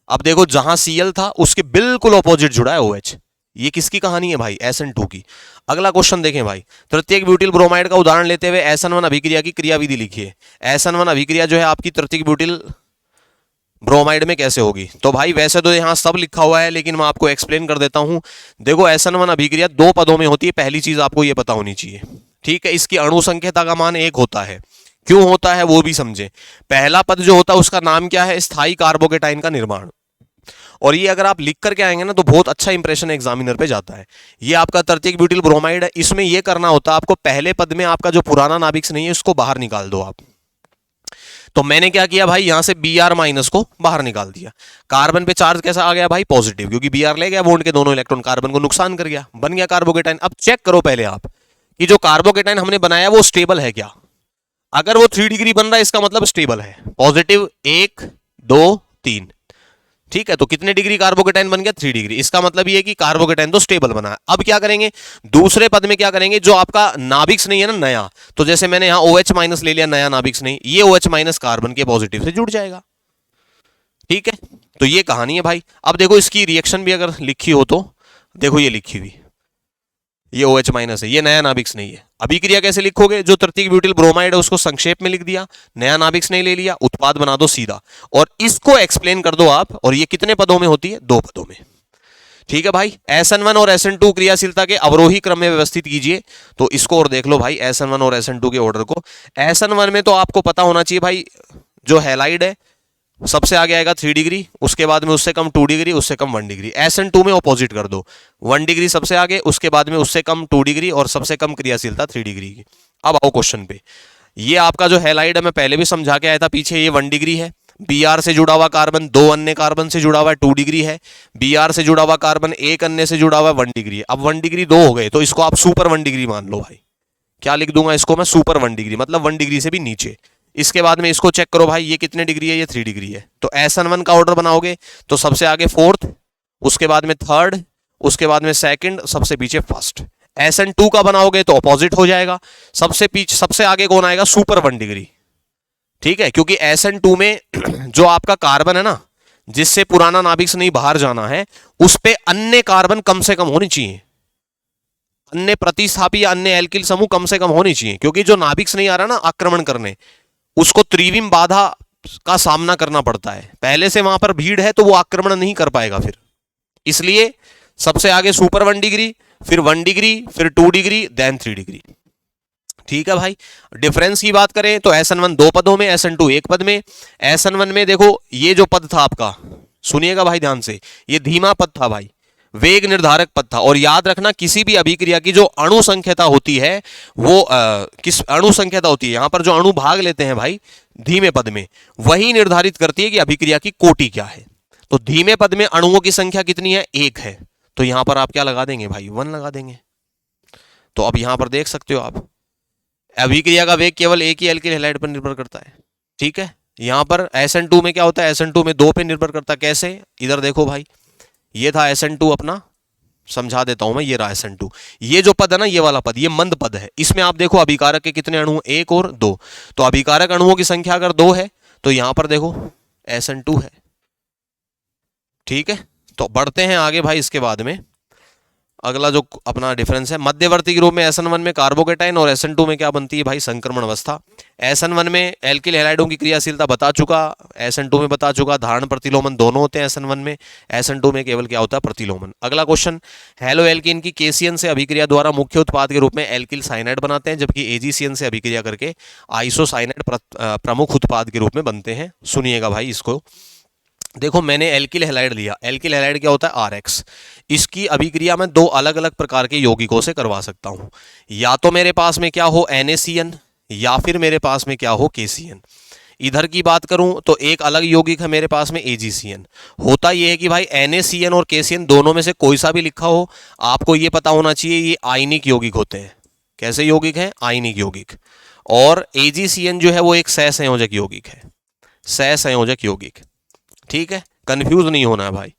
S1: अब देखो जहां Cl था उसके बिल्कुल ऑपोजिट जुड़ा है OH। ये किसकी कहानी है भाई, SN2 की। अगला क्वेश्चन देखें भाई, तृतीयक ब्यूटिल ब्रोमाइड का उदाहरण लेते हुए SN1 अभिक्रिया की क्रियाविधि लिखिए। SN1 अभिक्रिया जो है आपकी तृतीयक ब्यूटिल ब्रोमाइड में कैसे होगी। तो भाई वैसे तो यहां सब लिखा हुआ है लेकिन मैं आपको एक्सप्लेन कर देता हूं। देखो SN1 अभिक्रिया 2 पदों में होती है, पहली चीज आपको यह पता होनी चाहिए, ठीक है। इसकी अणु संख्या का मान 1 होता है, क्यों होता है वो भी समझे। पहला पद जो होता है उसका नाम क्या है, स्थायी कार्बोकेटाइन का निर्माण। और ये अगर आप लिख करके आएंगे ना तो बहुत अच्छा इंप्रेशन एग्जामिनर पे जाता है। ये आपका तृतीयक ब्यूटिल ब्रोमाइड है, इसमें ये करना होता है आपको, पहले पद में आपका जो पुराना नाभिक नहीं है उसको बाहर निकाल दो आप। तो मैंने क्या किया भाई, यहां से Br माइनस को बाहर निकाल दिया। कार्बन पे चार्ज कैसा आ गया भाई, पॉजिटिव, क्योंकि Br ले गया बॉन्ड के दोनों इलेक्ट्रॉन, कार्बन को नुकसान कर गया, बन गया कार्बोकेटाइन। अब चेक करो पहले आप कि जो कार्बोकेटाइन हमने बनाया वो स्टेबल है क्या। अगर वो 3 डिग्री बन रहा है इसका मतलब स्टेबल है, पॉजिटिव 1 2 3, ठीक है। तो कितने डिग्री कार्बोकेटाइन बन गया, 3 डिग्री। इसका मतलब ये है कि कार्बोकेटाइन तो स्टेबल बना है। अब क्या करेंगे, दूसरे पद में क्या करेंगे, जो आपका नाभिक नहीं है ना नया, तो जैसे मैंने यहां OH माइनस ले लिया, नया नाभिक नहीं, ये OH माइनस कार्बन के पॉजिटिव से जुड़ जाएगा, ठीक है। तो ये कहानी है भाई। अब देखो इसकी रिएक्शन भी अगर लिखी हो तो देखो ये लिखी हुई, ये OH माइनस है, ये नया नाभिक नहीं है। अभिक्रिया कैसे लिखोगे, जो तृतीयक ब्यूटिल ब्रोमाइड है उसको संक्षेप में लिख दिया, नया नाभिक नहीं ले लिया, उत्पाद बना दो सीधा, और इसको एक्सप्लेन कर दो आप। और ये कितने पदों में होती है, 2 पदों में, ठीक है भाई। SN1 और SN2 क्रियाशीलता के अवरोही क्रम में व्यवस्थित कीजिए। तो इसको और देख लो भाई, SN1 और SN2 के ऑर्डर को। SN1 में तो आपको पता होना चाहिए भाई, जो हैलाइड है सबसे आगे आएगा 3 डिग्री, उसके बाद में उससे कम 2 डिग्री, उससे कम 1 डिग्री। SN2 में ऑपोजिट कर दो, 1 डिग्री सबसे आगे, उसके बाद में उससे कम 2 डिग्री और सबसे कम क्रियाशीलता 3 डिग्री की। अब आओ क्वेश्चन पे, ये आपका जो हैलाइड है मैं पहले भी समझा के आया था पीछे, ये 1 डिग्री है। Br से जुड़ा हुआ कार्बन 2 अन्य कार्बन से जुड़ा हुआ है 2 डिग्री है। Br से जुड़ा हुआ कार्बन एक अन्य से जुड़ा हुआ है 1 डिग्री है। अब 1 डिग्री 2 हो गए तो इसको आप सुपर 1 डिग्री मान लो भाई। क्या लिख दूंगा इसको मैं, सुपर 1 डिग्री, मतलब 1 डिग्री से भी नीचे। इसके बाद में इसको चेक करो भाई, ये कितने डिग्री है, ये 3 डिग्री है। तो SN1 का ऑर्डर बनाओगे तो सबसे आगे 4th, उसके बाद में 3rd, उसके बाद में 2nd, सबसे पीछे 1st। SN2 का बनाओगे तो अपोजिट हो जाएगा, सबसे पीछे सबसे आगे कौन आएगा, सुपर 1 डिग्री। ठीक है, क्योंकि SN2 में जो आपका कार्बन है ना, जिससे पुराना नाभिक से नहीं बाहर जाना है, उस पे अन्य कार्बन कम से कम होनी चाहिए, अन्य प्रतिस्थापी या अन्य एल्किल समूह कम से कम होनी चाहिए, क्योंकि जो नाभिक से नहीं आ रहा ना आक्रमण करने, उसको त्रिविम बाधा का सामना करना पड़ता है। पहले से वहां पर भीड़ है तो वो आक्रमण नहीं कर पाएगा फिर, इसलिए सबसे आगे सुपर 1 डिग्री, फिर 1 डिग्री, फिर 2 डिग्री, देन 3 डिग्री। ठीक है भाई। डिफरेंस की बात करें तो SN1 2 पदों में, SN2 1 पद में। SN1 में देखो ये जो पद था आपका, सुनिएगा भाई ध्यान से, ये धीमा पद था भाई, वेग निर्धारक पद था। और याद रखना किसी भी अभिक्रिया की जो अणु संख्यता होती है वो किस अणु संख्यता होती है, यहां पर जो अणु भाग लेते हैं भाई धीमे पद में, वही निर्धारित करती है कि अभिक्रिया की कोटि क्या है। तो धीमे पद में अणुओं की संख्या कितनी है, 1 है, तो यहां पर आप क्या लगा देंगे भाई, 1 लगा देंगे। तो अब यहां पर देख सकते हो आप, अभिक्रिया का वेग केवल एक ही एल्किल हैलाइड पर निर्भर करता है। ठीक है, यहां पर SN2 में क्या होता है, SN2 में 2 पे निर्भर करता है। कैसे, इधर देखो भाई, ये था SN2 अपना, समझा देता हूं मैं, ये रहा SN2। ये जो पद है ना, ये वाला पद, ये मंद पद है। इसमें आप देखो अभिकारक के कितने अणु, 1 और 2। तो अभिकारक अणुओं की संख्या अगर 2 है तो यहां पर देखो SN2 है। ठीक है, तो बढ़ते हैं आगे भाई। इसके बाद में अगला जो अपना डिफरेंस है, मध्यवर्ती ग्रुप में SN1 में कार्बोकेटाइन और SN2 में क्या बनती है भाई, संक्रमण अवस्था। SN1 में एल्किल हैलाइडों की क्रियाशीलता बता चुका, SN2 में बता चुका, धारण प्रतिलोमन दोनों होते हैं SN1 में, SN2 में केवल क्या होता है, प्रतिलोमन। अगला क्वेश्चन, हेलो एल्किन की केसीएन से अभिक्रिया द्वारा मुख्य उत्पाद के रूप में एल्किल साइनाइड बनाते हैं, जबकि एजीसीएन से अभिक्रिया करके आइसोसाइनाइड प्रमुख उत्पाद के रूप में बनते हैं। सुनिएगा भाई इसको, देखो मैंने एल्किल हैलाइड लिया, एल्किल हैलाइड क्या होता है, RX। इसकी अभिक्रिया मैं 2 अलग अलग प्रकार के यौगिकों से करवा सकता हूं, या तो मेरे पास में क्या हो NaCN, या फिर मेरे पास में क्या हो KCN। इधर की बात करूं तो एक अलग यौगिक है मेरे पास में AgCN। होता यह है कि भाई NaCN और KCN दोनों में से कोई सा भी लिखा हो, आपको यह पता होना चाहिए ये आयनिक यौगिक होते हैं। कैसे यौगिक हैं, आयनिक यौगिक। और AgCN जो है वो एक सहसंयोजक यौगिक है, सहसंयोजक यौगिक। ठीक है, कंफ्यूज नहीं होना है भाई।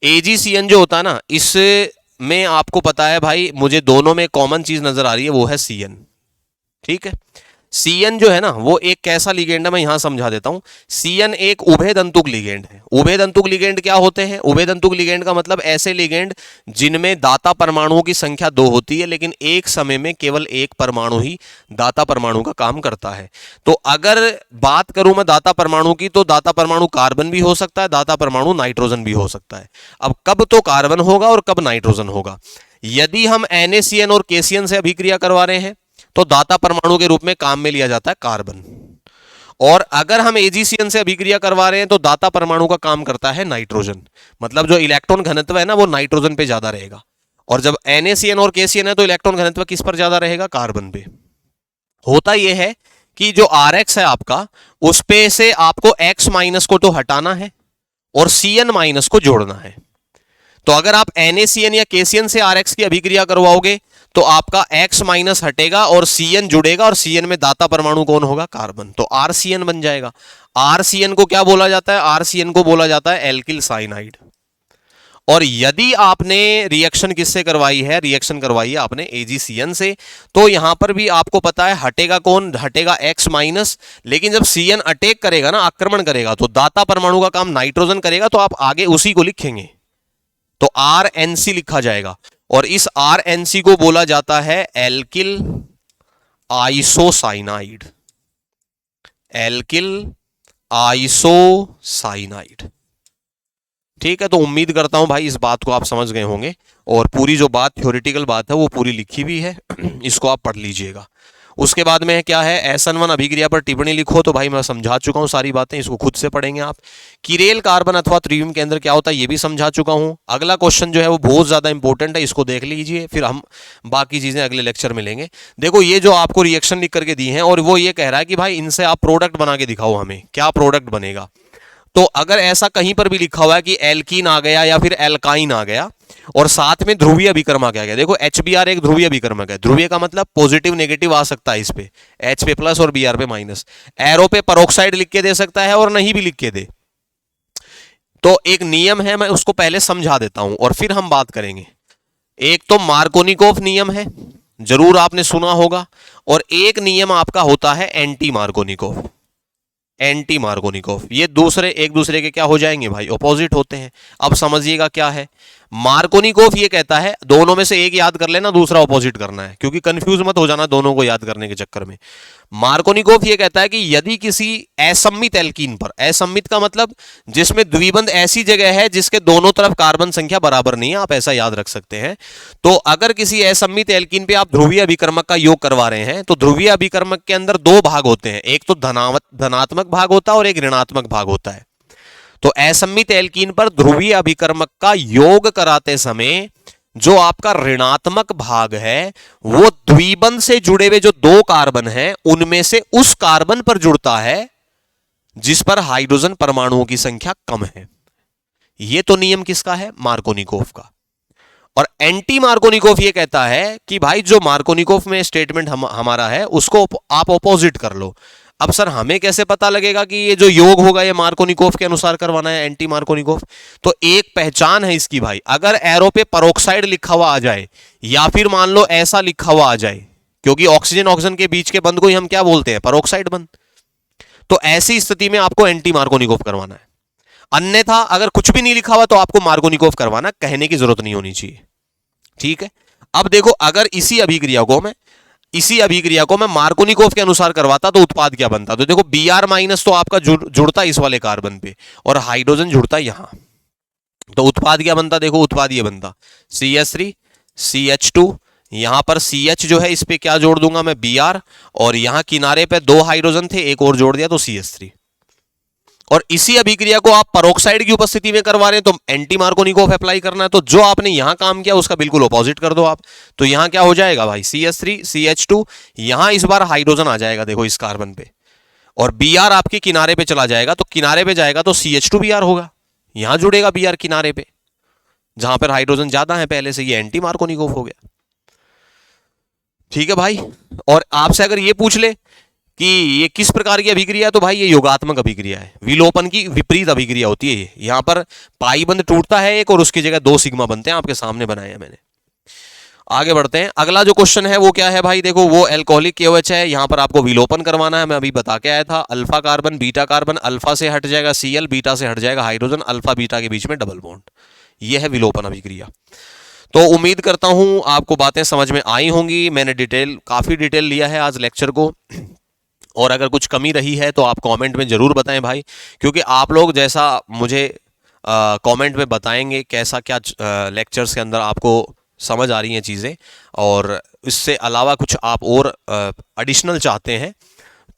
S1: AgCN जो होता है ना, इसमें आपको पता है भाई, मुझे दोनों में कॉमन चीज नजर आ रही है, वो है CN। ठीक है, CN जो है ना वो एक कैसा लिगेंड है, मैं यहां समझा देता हूं। CN एक उभयदंतुक लिगेंड है। उभयदंतुक लिगेंड क्या होते हैं, उभयदंतुक लिगेंड का मतलब ऐसे लिगेंड जिनमें दाता परमाणुओं की संख्या 2 होती है, लेकिन एक समय में केवल एक परमाणु ही दाता परमाणु का काम करता है। तो अगर बात करूं मैं दाता परमाणु की, तो दाता परमाणु कार्बन भी हो सकता है, दाता परमाणु नाइट्रोजन भी हो सकता है। अब कब तो कार्बन होगा और कब नाइट्रोजन होगा। यदि हम NaCN और KCN से अभिक्रिया करवा रहे हैं तो दाता परमाणु के रूप में काम में लिया जाता है कार्बन, और अगर हम AgCN से अभिक्रिया करवा रहे हैं तो दाता परमाणु का काम करता है नाइट्रोजन। मतलब जो इलेक्ट्रॉन घनत्व है ना वो नाइट्रोजन पे ज्यादा रहेगा, और जब NaCN और KCN है तो इलेक्ट्रॉन घनत्व किस पर ज्यादा रहेगा, कार्बन पे। होता यह है कि जो RX है आपका, उस पे से आपको X माइनस को तो हटाना है और CN माइनस को जोड़ना है। तो अगर आप NaCN या KCN से RX की अभिक्रिया करवाओगे तो आपका X माइनस हटेगा और CN जुड़ेगा, और CN में दाता परमाणु कौन होगा, कार्बन। तो RCN बन जाएगा। RCN को क्या बोला जाता है, RCN को बोला जाता है एल्किल साइनाइड। और यदि आपने रिएक्शन किससे करवाई है, रिएक्शन करवाई है आपने AgCN से, तो यहां पर भी आपको पता है हटेगा कौन, हटेगा X माइनस। लेकिन जब CN अटैक करेगा ना, आक्रमण करेगा, तो दाता परमाणु का काम नाइट्रोजन करेगा, तो आप आगे उसी को लिखेंगे, तो RNC लिखा जाएगा। और इस RNC को बोला जाता है एल्किल आइसोसाइनाइड, एल्किल आइसोसाइनाइड। ठीक है, तो उम्मीद करता हूं भाई इस बात को आप समझ गए होंगे, और पूरी जो बात थ्योरेटिकल बात है वो पूरी लिखी भी है, इसको आप पढ़ लीजिएगा। उसके बाद में क्या है, SN1 अभिक्रिया पर टिप्पणी लिखो, तो भाई मैं समझा चुका हूं सारी बातें, इसको खुद से पढ़ेंगे आप। कीरेल कार्बन अथवा त्रिविम केंद्र क्या होता है ये भी समझा चुका हूं। अगला क्वेश्चन जो है वो बहुत ज्यादा इंपॉर्टेंट है, इसको देख लीजिए, फिर हम बाकी चीजें अगले लेक्चर में लेंगे। देखो ये जो आपको रिएक्शन लिख करके दी है और वो ये कह रहा है कि भाई इनसे आप प्रोडक्ट बना के दिखाओ हमें, क्या प्रोडक्ट बनेगा। तो अगर ऐसा कहीं पर भी लिखा हुआ है कि एल्कीन आ गया या फिर एल्काइन आ गया और साथ में ध्रुवीय अभिकर्मक आ गया, देखो HBr एक ध्रुवीय अभिकर्मक है, ध्रुवीय का मतलब पॉजिटिव नेगेटिव आ सकता है, इस पे H पे प्लस और Br पे माइनस, एरो पे परोक्साइड लिख के दे सकता है और नहीं भी लिख के दे। तो एक नियम है, मैं उसको पहले समझा देता हूं और फिर हम बात करेंगे। एक तो मार्कोनिकोव नियम है, जरूर आपने सुना होगा, और एक नियम आपका होता है एंटी मार्कोनिकोव। एंटी मार्कोनिकोव ये दूसरे एक दूसरे के क्या हो जाएंगे भाई, ऑपोजिट होते हैं। अब समझिएगा क्या है, मार्कोनिकोव ये कहता है दोनों में से एक याद कर लेना, दूसरा ऑपोजिट करना है, क्योंकि कंफ्यूज मत हो जाना दोनों को याद करने के चक्कर में। मार्कोनिकोव ये कहता है कि यदि किसी असम्मित एल्कीन पर, असम्मित का मतलब जिसमें द्विबंध ऐसी जगह है जिसके दोनों तरफ कार्बन संख्या बराबर नहीं है, आप ऐसा याद रख सकते हैं। तो अगर किसी असम्मित एल्कीन पे आप ध्रुवीय अभिकर्मक का योग करवा रहे हैं, तो ध्रुवीय अभिकर्मक के अंदर दो भाग होते हैं, एक तो धनात्मक भाग होता है और एक ऋणात्मक भाग होता है। तो असम्मित एल्कीन पर ध्रुवीय अभिकर्मक का योग कराते समय जो आपका ऋणात्मक भाग है वो द्विबंध से जुड़े हुए जो दो कार्बन हैं उनमें से उस कार्बन पर जुड़ता है जिस पर हाइड्रोजन परमाणुओं की संख्या कम है। यह तो नियम किसका है, मार्कोनिकोव का। और एंटी मार्कोनिकोव ये कहता है कि भाई जो मार्कोनिकोव में स्टेटमेंट हमारा है उसको आप ऑपोजिट कर लो। अब सर हमें कैसे पता लगेगा कि ये जो योग होगा ये मार्कोनिकोव के अनुसार करवाना है, एंटी मार्कोनिकोव? तो एक पहचान है इसकी भाई, अगर एरो पे परोक्साइड लिखा हुआ आ जाए या फिर मान लो ऐसा लिखा हुआ आ जाए, क्योंकि ऑक्सीजन ऑक्सीजन के बीच के बंध को ही हम क्या बोलते हैं, परोक्साइड बंध, तो ऐसी स्थिति में आपको एंटी मार्कोनिकोव करवाना है। अन्यथा अगर कुछ भी नहीं लिखा हुआ तो आपको मार्कोनिकोव करवाना, कहने की जरूरत नहीं होनी चाहिए। ठीक है, अब देखो अगर इसी अभिक्रिया को मैं मार्कोनिकोव के अनुसार करवाता तो उत्पाद क्या बनता, तो देखो Br माइनस तो आपका जुड़ता इस वाले कार्बन पे और हाइड्रोजन जुड़ता यहां, तो उत्पाद क्या बनता, देखो उत्पाद ये बनता CH3 CH2, यहां पर CH जो है इस पे क्या जोड़ दूंगा मैं, Br, और यहां किनारे पे दो हाइड्रोजन थे एक और जोड़ दिया तो CH3। और इसी अभिक्रिया को आप परोक्साइड की उपस्थिति में करवा रहे हैं तो एंटी मार्कोनिकोव अप्लाई करना है, तो जो आपने यहां काम किया उसका बिल्कुल ऑपोजिट कर दो आप। तो यहां क्या हो जाएगा भाई, CH3 CH2, यहां इस बार हाइड्रोजन आ जाएगा देखो इस कार्बन पे, और Br आपके किनारे पे चला जाएगा, तो किनारे पे जाएगा तो CH2Br होगा, यहां जुड़ेगा Br किनारे पे जहां पर हाइड्रोजन ज्यादा है पहले से, ये एंटी मार्कोनिकोव हो गया। ठीक है भाई, और आपसे अगर ये पूछ ले कि ये किस प्रकार की अभिक्रिया है, तो भाई ये योगात्मक अभिक्रिया है, विलोपन की विपरीत अभिक्रिया होती है ये। यहां पर पाई बंध टूटता है एक और उसकी जगह दो सिग्मा बनते हैं, आपके सामने बनाए हैं मैंने। आगे बढ़ते हैं, अगला जो क्वेश्चन है वो क्या है भाई, देखो वो एल्कोहलिक KOH है, यहां पर आपको विलोपन करवाना है, मैं अभी बता के आया था, alpha carbon beta carbon, alpha से हट जाएगा Cl, बीटा से हट जाएगा हाइड्रोजन, अल्फा बीटा के बीच में डबल बॉन्ड, यह है विलोपन अभिक्रिया। तो उम्मीद करता हूं आपको बातें समझ में आई होंगी, मैंने काफी डिटेल लिया है आज लेक्चर को, और अगर कुछ कमी रही है तो आप कमेंट में ज़रूर बताएं भाई, क्योंकि आप लोग जैसा मुझे कमेंट में बताएंगे कैसा क्या लेक्चर्स के अंदर आपको समझ आ रही हैं चीज़ें, और इससे अलावा कुछ आप और एडिशनल चाहते हैं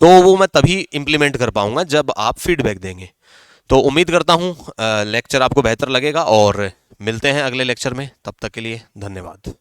S1: तो वो मैं तभी इम्प्लीमेंट कर पाऊंगा जब आप फीडबैक देंगे। तो उम्मीद करता हूँ लेक्चर आपको बेहतर लगेगा, और मिलते हैं अगले लेक्चर में, तब तक के लिए धन्यवाद।